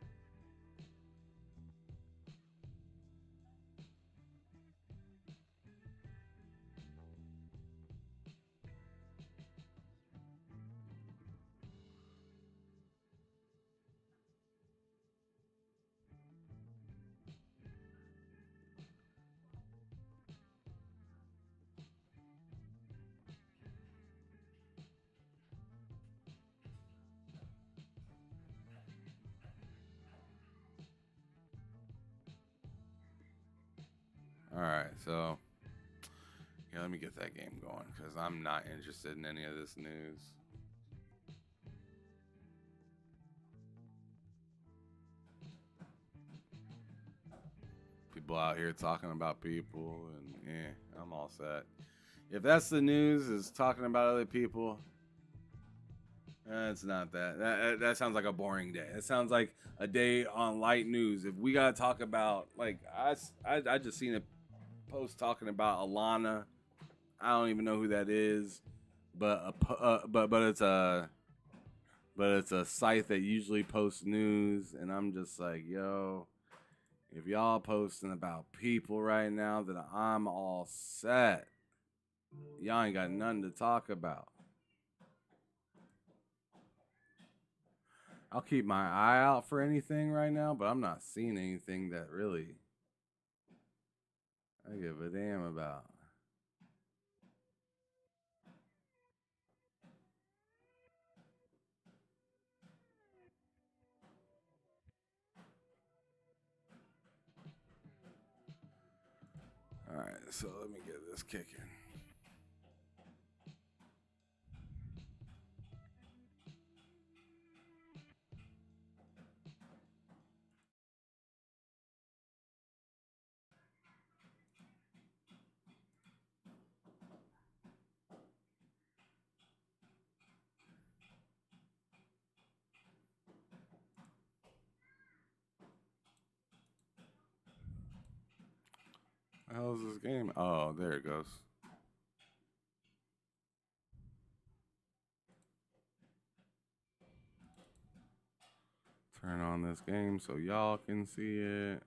All right, so yeah, let me get that game going because I'm not interested in any of this news. People out here talking about people, and I'm all set. If that's the news, is talking about other people, it's not that. That sounds like a boring day. It sounds like a day on light news. If we gotta talk about, like, I just seen a post talking about Alana. I don't even know who that is, but it's a site that usually posts news, and I'm just like, yo, if y'all posting about people right now, then I'm all set. Y'all ain't got nothing to talk about. I'll keep my eye out for anything right now, but I'm not seeing anything that really I give a damn about. All right, so let me get this kicking. How's this game? Oh, there it goes. Turn on this game so y'all can see it.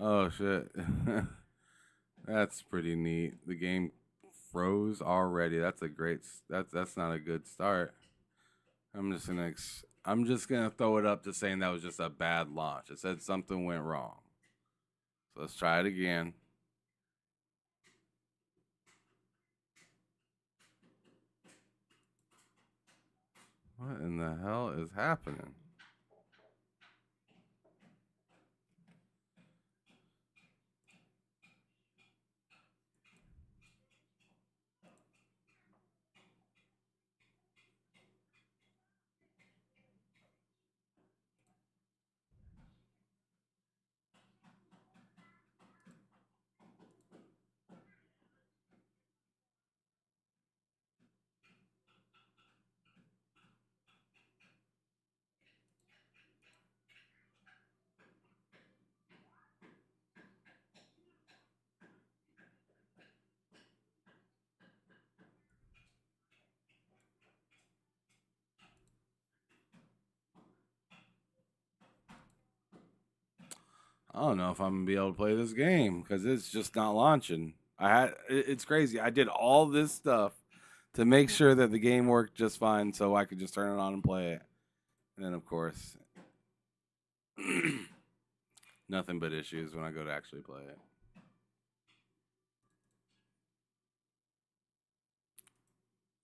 Oh shit. That's pretty neat. The game froze already. That's not a good start. I'm just gonna throw it up to saying that was just a bad launch. It said something went wrong. So let's try it again. What in the hell is happening? don't know if I'm gonna be able to play this game because it's just not launching. It's crazy. I did all this stuff to make sure that the game worked just fine, so I could just turn it on and play it. And then, of course, nothing but issues when I go to actually play it.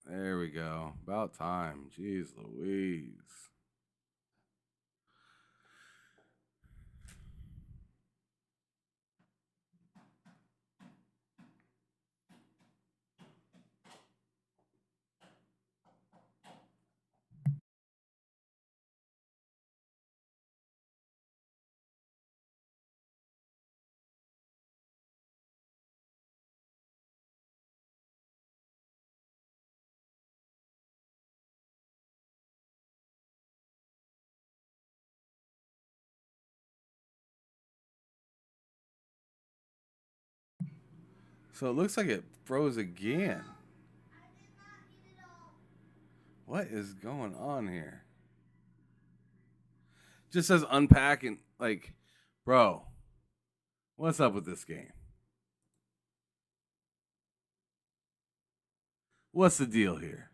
There we go. About time. Jeez Louise. So it looks like it froze again. What is going on here? Just says unpacking. Like, bro, what's up with this game? What's the deal here?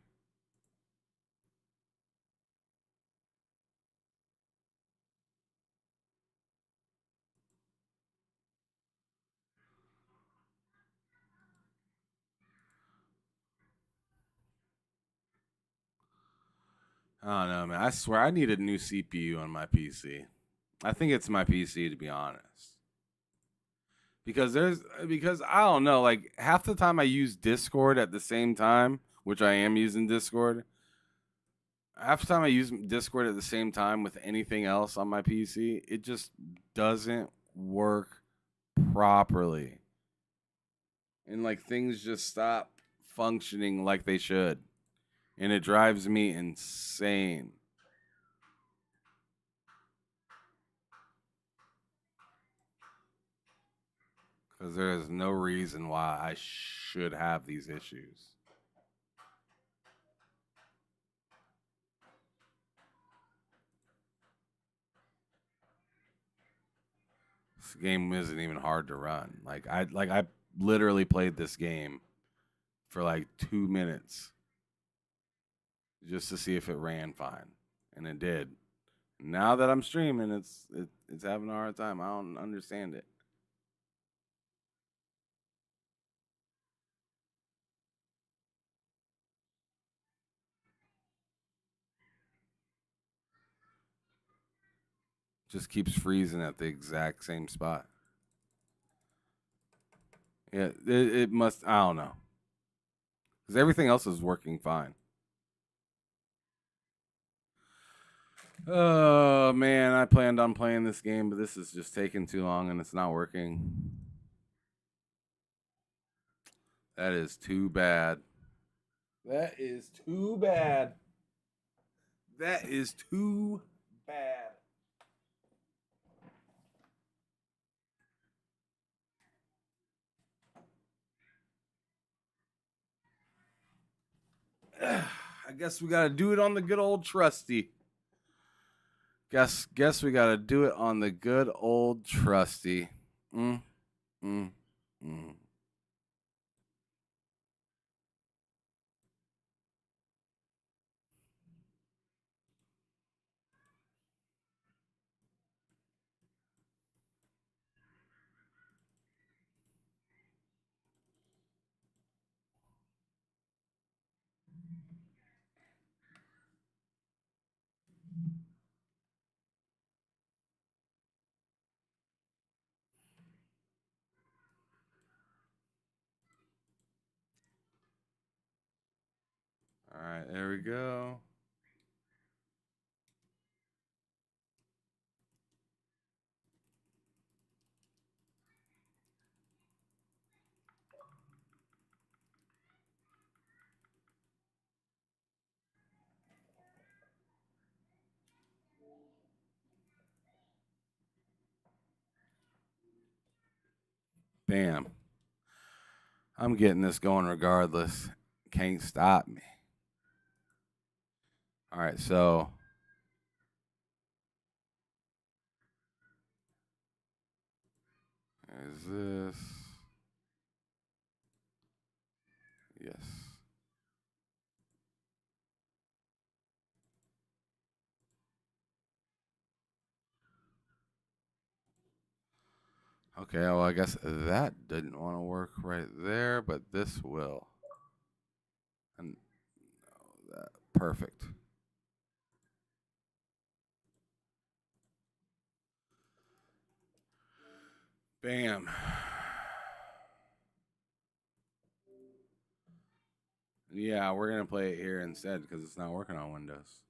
I don't know, man. I swear I need a new CPU on my PC. I think it's my PC, to be honest. Because I don't know, like half the time I use Discord at the same time, which I am using Discord. Half the time I use Discord at the same time with anything else on my PC, it just doesn't work properly. And like things just stop functioning like they should. And it drives me insane. Because there is no reason why I should have these issues. This game isn't even hard to run. I literally played this game for like 2 minutes just to see if it ran fine, and it did. Now that I'm streaming, it's having a hard time. I don't understand it. Just keeps freezing at the exact same spot. Yeah, it must. I don't know, because everything else is working fine. Oh man, I planned on playing this game, but this is just taking too long and it's not working. That is too bad. That is too bad. That is too bad. I guess we gotta do it on the good old trusty. Guess we gotta do it on the good old trusty. Mm, mm, mm. All right, there we go. Bam. I'm getting this going regardless. Can't stop me. All right, so Is this? Yes. Okay, well, I guess that didn't want to work right there, but this will. And that perfect. Bam. Yeah, we're going to play it here instead because it's not working on Windows.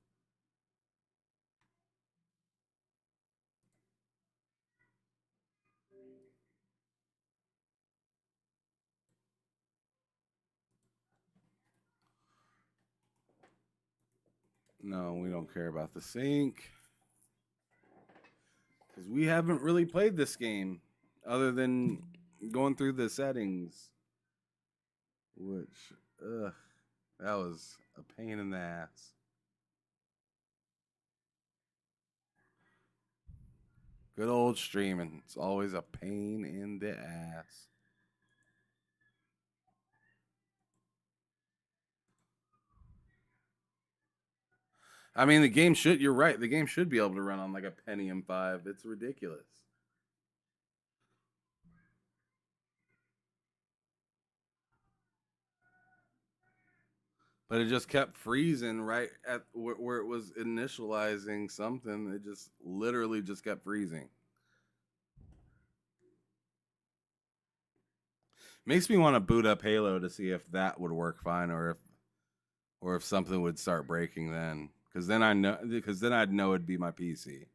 No, we don't care about the sync. Because we haven't really played this game other than going through the settings. Which, that was a pain in the ass. Good old streaming. It's always a pain in the ass. I mean, the game should, you're right, the game should be able to run on like a Pentium 5. It's ridiculous. But it just kept freezing right at where it was initializing something. It just literally just kept freezing. Makes me want to boot up Halo to see if that would work fine, or if something would start breaking then. Because then I'd know it'd be my PC.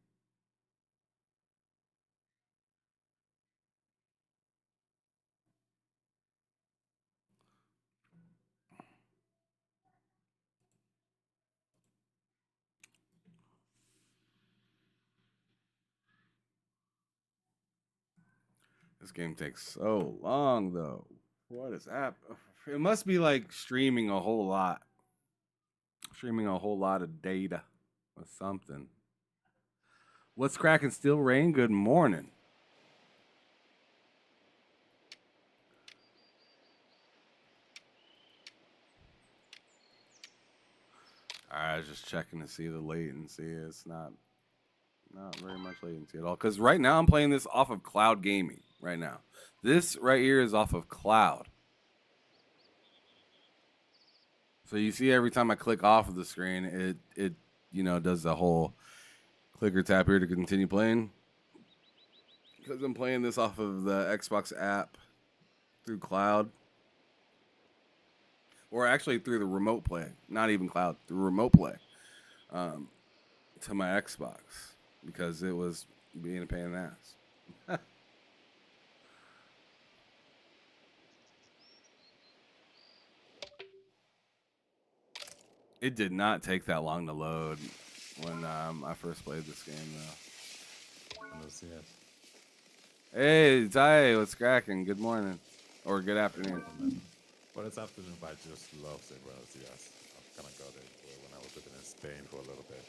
This game takes so long, though. What is that? It must be like streaming a whole lot. Streaming a whole lot of data or something. What's cracking? Still rain? Good morning. I was just checking to see the latency. It's not very much latency at all. Because right now I'm playing this off of cloud gaming. Right now, this right here is off of cloud. So you see, every time I click off of the screen, it does the whole click or tap here to continue playing. Because I'm playing this off of the Xbox app through cloud. Or actually through the remote play. Not even cloud, through remote play. To my Xbox. Because it was being a pain in the ass. It did not take that long to load when I first played this game, though. Hey, Ty, what's cracking? Good morning. Or good afternoon. Well, it's afternoon, but I just love saying buenos dias. I've kind of got it when I was living in Spain for a little bit.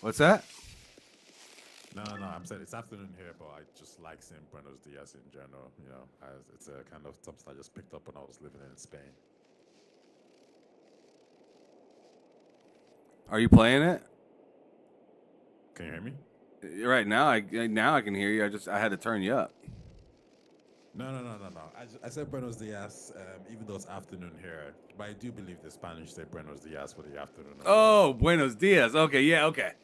What's that? No, I'm saying it's afternoon here, but I just like saying buenos dias in general. It's a kind of something I just picked up when I was living in Spain. Are you playing it? Can you hear me? Right now, I can hear you. I had to turn you up. No. I said buenos dias, even though it's afternoon here. But I do believe the Spanish say buenos dias for the afternoon. Oh, buenos dias. Okay, yeah, okay.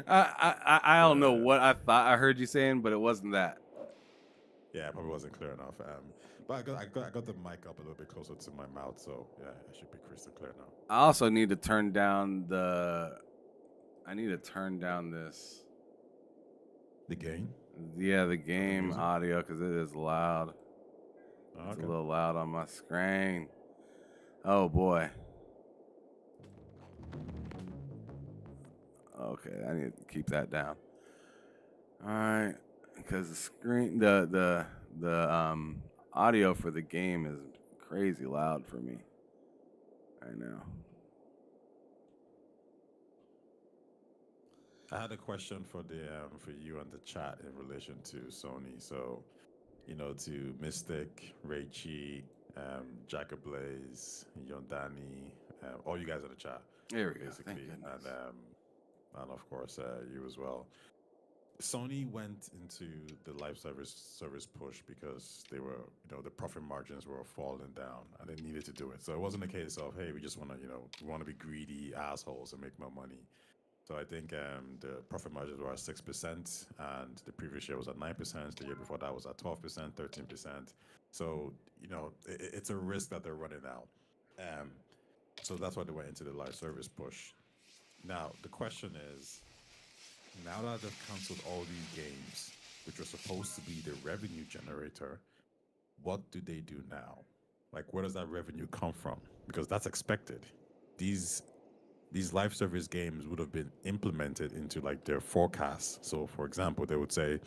I don't know what I thought I heard you saying, but it wasn't that. Yeah, it probably wasn't clear enough. But I got the mic up a little bit closer to my mouth, so yeah, it should be crystal clear now. I also need to turn down this. The gain? Yeah, the game audio, because it is loud. Oh, It's okay. a little loud on my screen. Oh boy. Okay, I need to keep that down. All right, because the audio for the game is crazy loud for me right now. I had a question for you on the chat in relation to Sony. So, to Mystic, Raichi, Jacob Blaze, Yondani, all you guys in the chat, There we go. basically, Thank goodness. and of course you as well. Sony went into the live service push because they were, the profit margins were falling down, and they needed to do it. So it wasn't a case of, hey, we just want to, we want to be greedy assholes and make more money. So I think the profit margins were at 6%, and the previous year was at 9%. The year before that was at 12%, 13%. So it's a risk that they're running out. So that's why they went into the live service push. Now the question is, now that they've canceled all these games, which were supposed to be the revenue generator, what do they do now? Like, where does that revenue come from? Because that's expected. These live service games would have been implemented into like their forecasts. So, for example, they would say,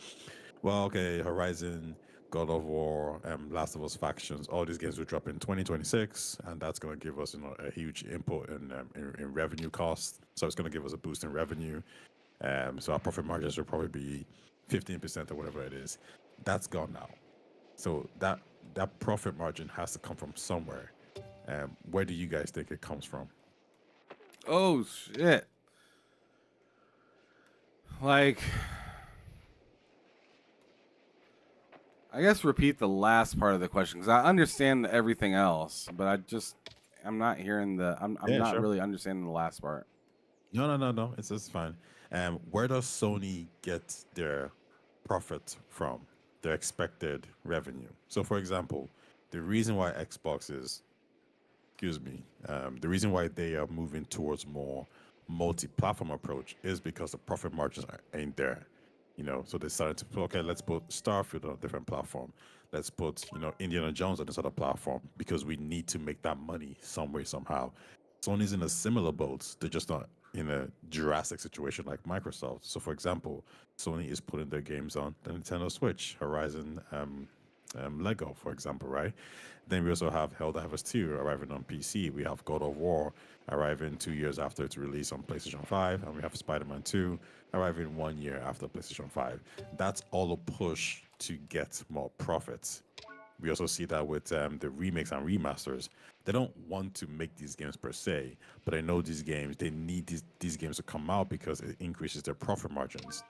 well, okay, Horizon, God of War, Last of Us Factions, all these games will drop in 2026, and that's going to give us a huge input in revenue costs. So it's going to give us a boost in revenue. So our profit margins will probably be 15% or whatever it is. That's gone now. So that profit margin has to come from somewhere. Where do you guys think it comes from? Oh shit! Like, I guess repeat the last part of the question, because I understand everything else, but I'm not hearing I'm Yeah, not sure. really understanding the last part. No. It's fine. Where does Sony get their profit from? Their expected revenue. So, for example, the reason why the reason why they are moving towards more multi-platform approach is because the profit margins ain't there. So they started to put, okay, let's put Starfield on a different platform. Let's put, Indiana Jones on this other platform, because we need to make that money some way, somehow. Sony's in a similar boat. They're just not in a drastic situation like Microsoft. So, for example, Sony is putting their games on the Nintendo Switch, Horizon, Lego, for example, right? Then we also have Helldivers 2 arriving on PC. We have God of War arriving 2 years after its release on PlayStation 5. And we have Spider-Man 2 arriving 1 year after PlayStation 5. That's all a push to get more profits. We also see that with the remakes and remasters. They don't want to make these games per se, but I know they need these games to come out because it increases their profit margins.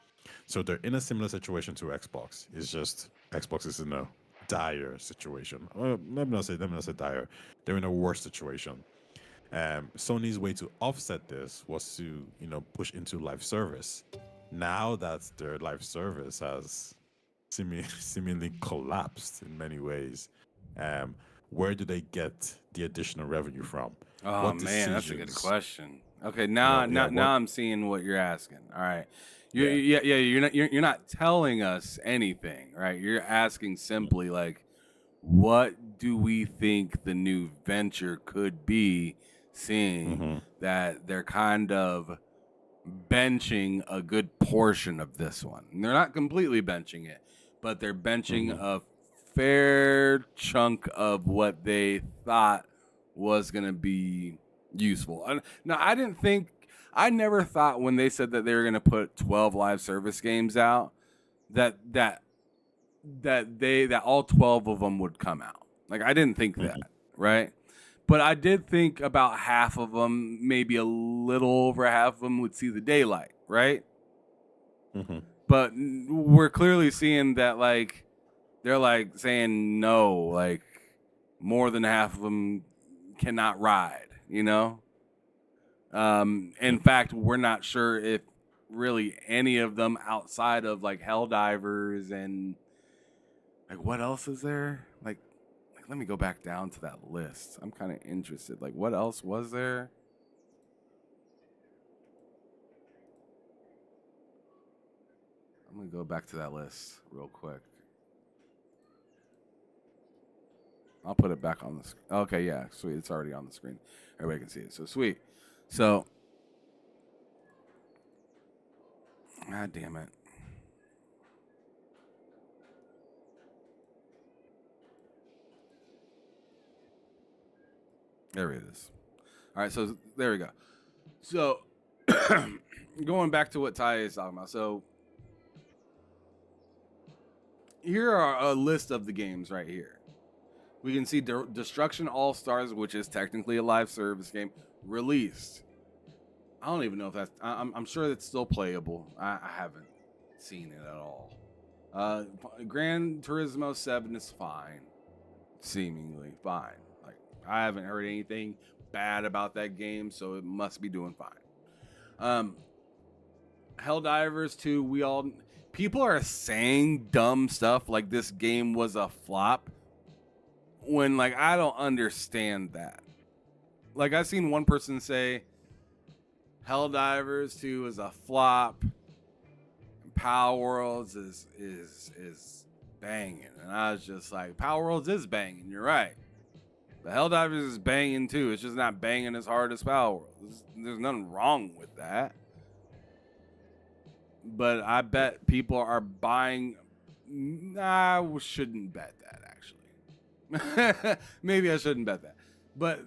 So they're in a similar situation to Xbox. It's just Xbox is in a dire situation. Well, let me not say dire. They're in a worse situation. Sony's way to offset this was to, push into live service. Now that their live service has seemingly collapsed in many ways, where do they get the additional revenue from? Oh What man, that's a good decisions- question. Okay, now what- I'm seeing what you're asking. All right, Yeah. you're not telling us anything, right? You're asking simply like, what do we think the new venture could be, seeing that they're kind of benching a good portion of this one. And they're not completely benching it, but they're benching a fair chunk of what they thought was going to be useful. Now, I never thought when they said that they were going to put 12 live service games out that all 12 of them would come out. Like, I didn't think that, right? But I did think about half of them, maybe a little over half of them, would see the daylight, right? But we're clearly seeing that, like, they're like saying no, like more than half of them cannot ride, In fact, we're not sure if really any of them outside of like Helldivers and like what else is there? Like let me go back down to that list. I'm kind of interested. Like what else was there? I'm going to go back to that list real quick. I'll put it back on the screen. Okay, yeah, sweet. It's already on the screen. Everybody can see it. So sweet. So, God damn it. There it is. All right, so there we go. So, going back to what Ty is talking about. So here are a list of the games right here. We can see Destruction All Stars, which is technically a live service game, released. I don't even know if that's. I'm sure it's still playable. I haven't seen it at all. Gran Turismo 7 is fine, seemingly fine. Like, I haven't heard anything bad about that game, so it must be doing fine. Helldivers 2, people are saying dumb stuff like this game was a flop when, like, I don't understand that. Like, I've seen one person say Helldivers 2 is a flop, Power Worlds is banging, and I was just like, Power Worlds is banging, you're right. The Helldivers is banging too. It's just not banging as hard as Power Worlds. There's nothing wrong with that. But I bet people are buying. Nah, I shouldn't bet that, actually. Maybe I shouldn't bet that. But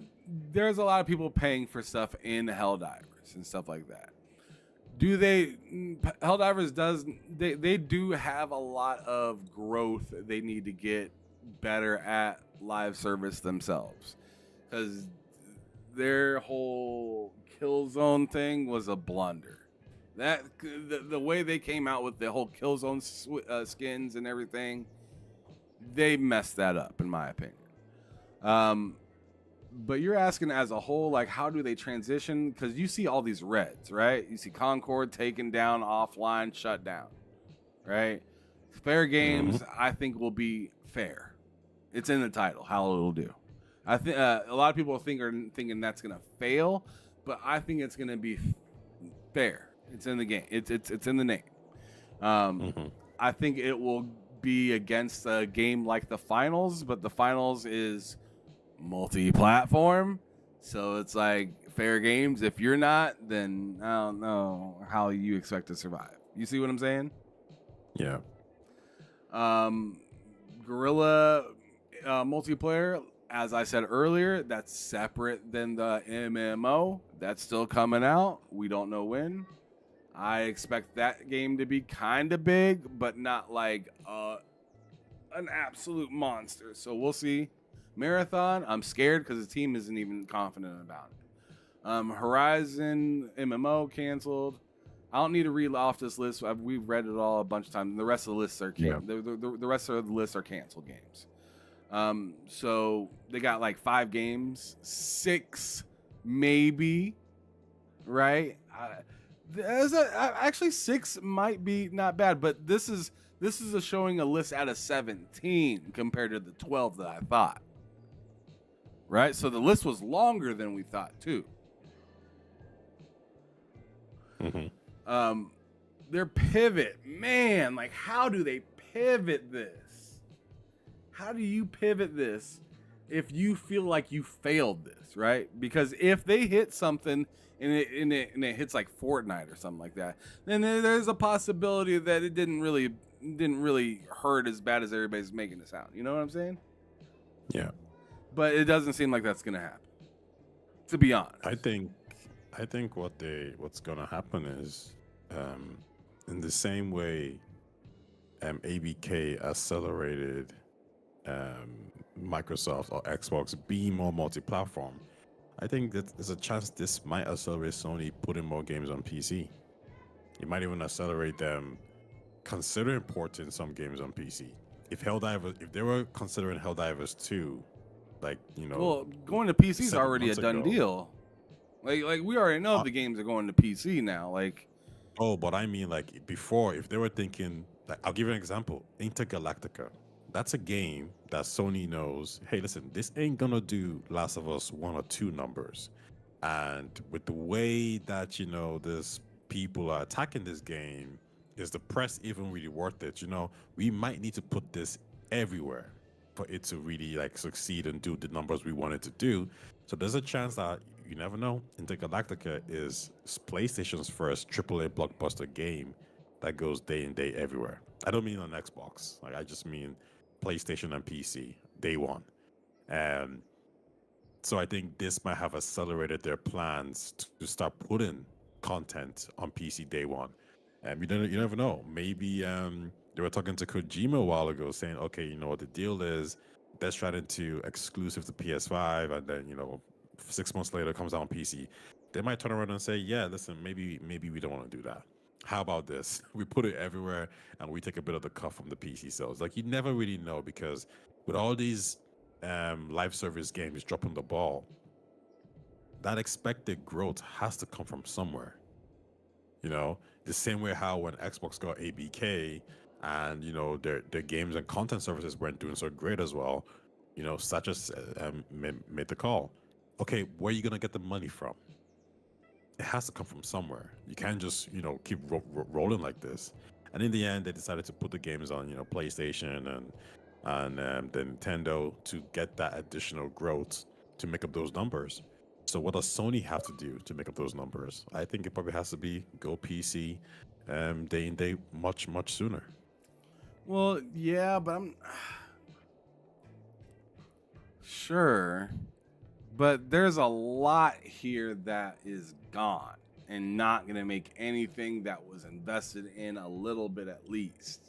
there's a lot of people paying for stuff in Helldivers and stuff like that. Helldivers they do have a lot of growth they need to get better at live service themselves, because their whole Killzone thing was a blunder. That the way they came out with the whole Killzone skins and everything, they messed that up, in my opinion. But you're asking as a whole, like, how do they transition? Because you see all these reds, right? You see Concord taken down, offline, shut down, right? Fair games, I think, will be fair. It's in the title, how it'll do. I think a lot of people are thinking that's gonna fail, but I think it's gonna be fair. It's in the game. It's in the name. I think it will be against a game like the finals, but the finals is multi-platform, so it's like fair games. If you're not, then I don't know how you expect to survive. You see what I'm saying? Yeah. Guerrilla multiplayer, as I said earlier, that's separate than the MMO. That's still coming out. We don't know when. I expect that game to be kind of big, but not like an absolute monster. So we'll see. Marathon, I'm scared because the team isn't even confident about it. Horizon MMO canceled. I don't need to read off this list. We've read it all a bunch of times. The rest of the lists are the rest of the lists are canceled games. So they got like 5 games, 6 maybe, right? Actually 6 might be not bad, but this is showing a list out of 17 compared to the 12 that I thought. Right? So the list was longer than we thought too. Their pivot, man, like, how do they pivot this? How do you pivot this if you feel like you failed this, right? Because if they hit something and it hits like Fortnite or something like that, then there's a possibility that it didn't really hurt as bad as everybody's making it sound. You know what I'm saying? Yeah. But it doesn't seem like that's gonna happen, to be honest. I think what's gonna happen is, in the same way, ABK accelerated Microsoft or Xbox being more multi-platform. I think that there's a chance this might accelerate Sony putting more games on PC. It might even accelerate them considering porting some games on PC. If they were considering Helldivers 2, like, you know, well, going to PC is 7 already a months done ago. deal. Like we already know the games are going to PC now. Like, oh, but I mean, like, before, if they were thinking, like, I'll give you an example. Intergalactica. That's a game that Sony knows, hey, listen, this ain't gonna do Last of Us 1 or 2 numbers. And with the way that, you know, this people are attacking this game, is the press even really worth it? You know, we might need to put this everywhere for it to really, like, succeed and do the numbers we want it to do. So there's a chance that, you never know, Intergalactica is PlayStation's first AAA blockbuster game that goes day in, day everywhere. I don't mean on Xbox. Like, I just mean PlayStation and PC, day one. So I think this might have accelerated their plans to start putting content on PC day one. And you never know. Maybe they were talking to Kojima a while ago, saying, okay, you know what the deal is. Death Stranding 2 exclusive to PS5, and then 6 months later it comes out on PC. They might turn around and say, yeah, listen, maybe we don't want to do that. How about this? We put it everywhere, and we take a bit of the cut from the PC sales. Like, you never really know, because with all these live service games dropping the ball, that expected growth has to come from somewhere. The same way how when Xbox got ABK and their games and content services weren't doing so great as well, Satya made the call. Okay, where are you gonna get the money from? It has to come from somewhere. You can't just keep rolling like this. And in the end, they decided to put the games on PlayStation and the Nintendo to get that additional growth to make up those numbers. So what does Sony have to do to make up those numbers? I think it probably has to be go PC day in day much sooner. Well, yeah, but I'm sure. But there's a lot here that is gone and not going to make anything that was invested in a little bit at least.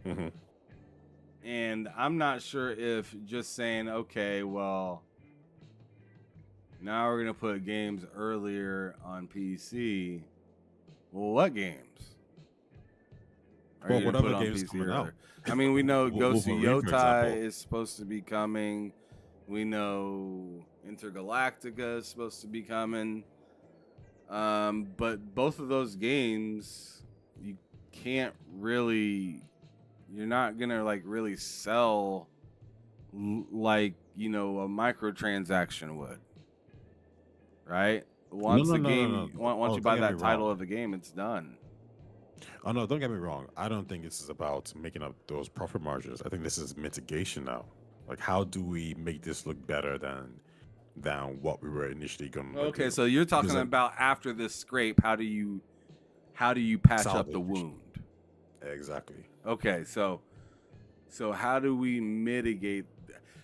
Mm-hmm. And I'm not sure if just saying, okay, well, now we're going to put games earlier on PC. Well, what games? Well, whatever games coming out. I mean, we know Ghost of Wolverine, for Yotai example. is supposed to be coming. We know Intergalactica is supposed to be coming. But both of those games, you can't really, you're not going to like really sell like, a microtransaction would. Right? Once the game, once you buy that title of the game, it's done. Oh no, don't get me wrong. I don't think this is about making up those profit margins. I think this is mitigation now. Like, how do we make this look better than what we were initially going to do? Okay, so you're talking about after this scrape, how do you patch up the wound? Exactly. Okay, so how do we mitigate?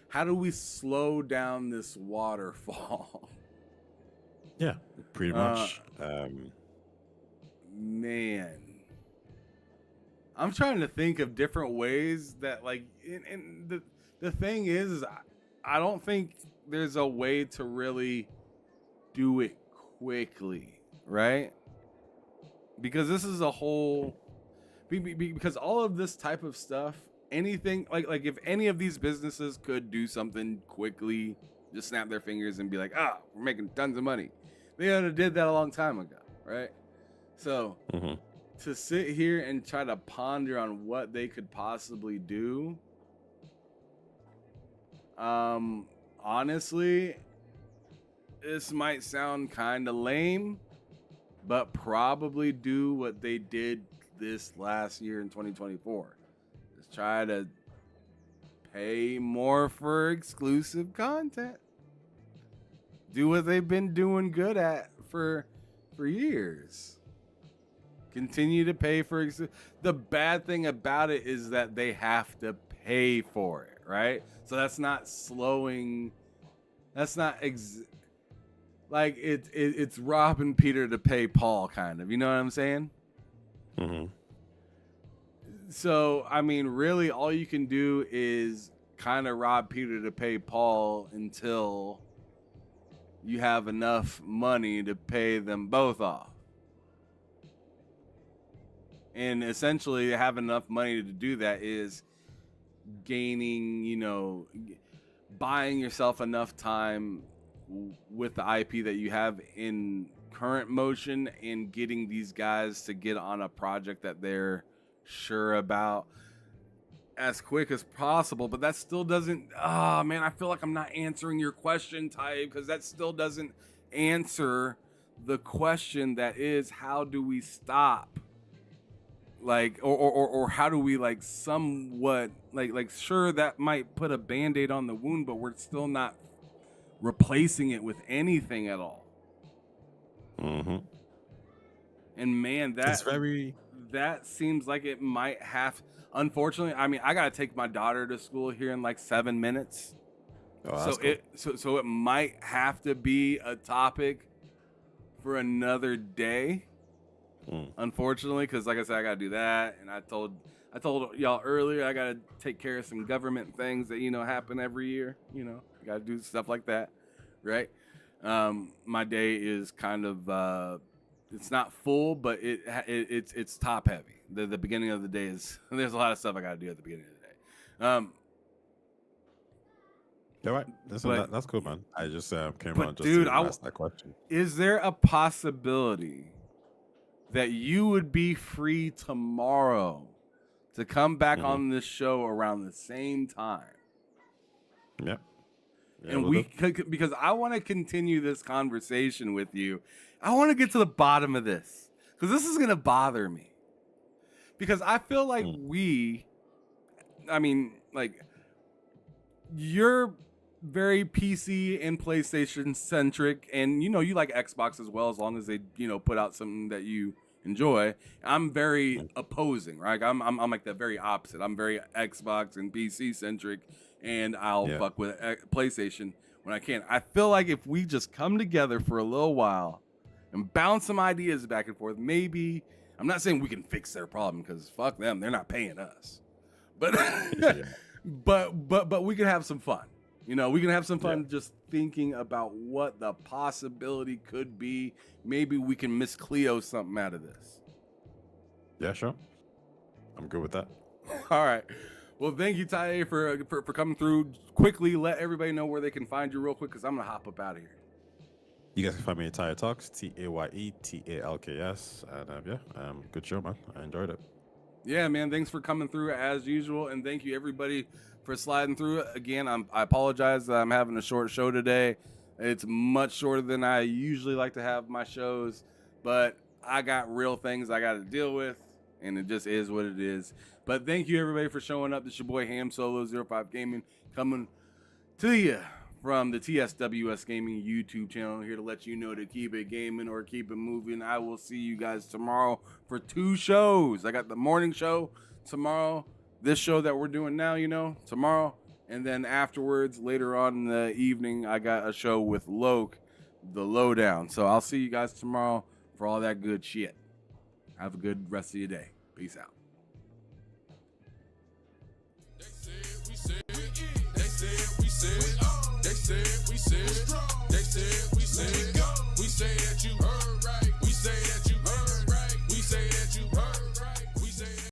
How do we slow down this waterfall? Yeah, pretty much. Man, I'm trying to think of different ways that, like, and the thing is I don't think there's a way to really do it quickly, right? Because this is a whole, because all of this type of stuff, anything like if any of these businesses could do something quickly, just snap their fingers and be like, we're making tons of money, they would have did that a long time ago, right? So to sit here and try to ponder on what they could possibly do, honestly, this might sound kind of lame, but probably do what they did this last year in 2024. Just try to pay more for exclusive content. Do what they've been doing good at for years. Continue to pay for the bad thing about it is that they have to pay for it, right? So that's not slowing. That's not like it's robbing Peter to pay Paul, kind of. You know what I'm saying? Mm-hmm. So I mean, really, all you can do is kind of rob Peter to pay Paul until you have enough money to pay them both off. And essentially, have enough money to do that is gaining, buying yourself enough time with the IP that you have in current motion and getting these guys to get on a project that they're sure about as quick as possible. But that still doesn't, I feel like I'm not answering your question, Ty, because that still doesn't answer the question that is, how do we stop? Like, or how do we like somewhat like sure that might put a band-aid on the wound, but we're still not replacing it with anything at all. Mm-hmm. And man, that seems like it might have, unfortunately, I mean, I gotta take my daughter to school here in like 7 minutes. Oh, that's cool. So it might have to be a topic for another day. Unfortunately, because like I said, I gotta do that, and I told y'all earlier I gotta take care of some government things that happen every year. I gotta do stuff like that, right? My day is kind of it's not full, but it's top heavy. The beginning of the day is there's a lot of stuff I gotta do at the beginning of the day. All right, that's cool, man. I just came but on just dude, to ask that question. Is there a possibility that you would be free tomorrow to come back on this show around the same time? Yeah. And we could, because I want to continue this conversation with you. I want to get to the bottom of this because this is going to bother me. Because I feel like you're very PC and PlayStation centric, and you like Xbox as well, as long as they put out something that you enjoy. I'm very opposing, right? I'm like the very opposite. I'm very Xbox and PC centric, and I'll fuck with PlayStation when I can. I feel like if we just come together for a little while and bounce some ideas back and forth, maybe, I'm not saying we can fix their problem because fuck them, they're not paying us, but but we can have some fun. We can have some fun just thinking about what the possibility could be. Maybe we can Miss Cleo something out of this. Yeah, sure. I'm good with that. All right. Well, thank you, Taye, for coming through. Quickly, let everybody know where they can find you real quick, because I'm going to hop up out of here. You guys can find me at Taye Talks, TayeTalks. And good show, man. I enjoyed it. Yeah, man. Thanks for coming through as usual. And thank you, everybody, for sliding through. Again, I apologize that I'm having a short show today. It's much shorter than I usually like to have my shows, but I got real things I got to deal with, and it just is what it is. But thank you, everybody, for showing up. This is your boy Ham Solo 05 Gaming coming to you from the TSWS Gaming YouTube channel, here to let you know to keep it gaming or keep it moving. I will see you guys tomorrow for 2 shows. I got the morning show tomorrow, this show that we're doing now, tomorrow, and then afterwards, later on in the evening, I got a show with Loke, The Lowdown. So I'll see you guys tomorrow for all that good shit. Have a good rest of your day. Peace out. They said we said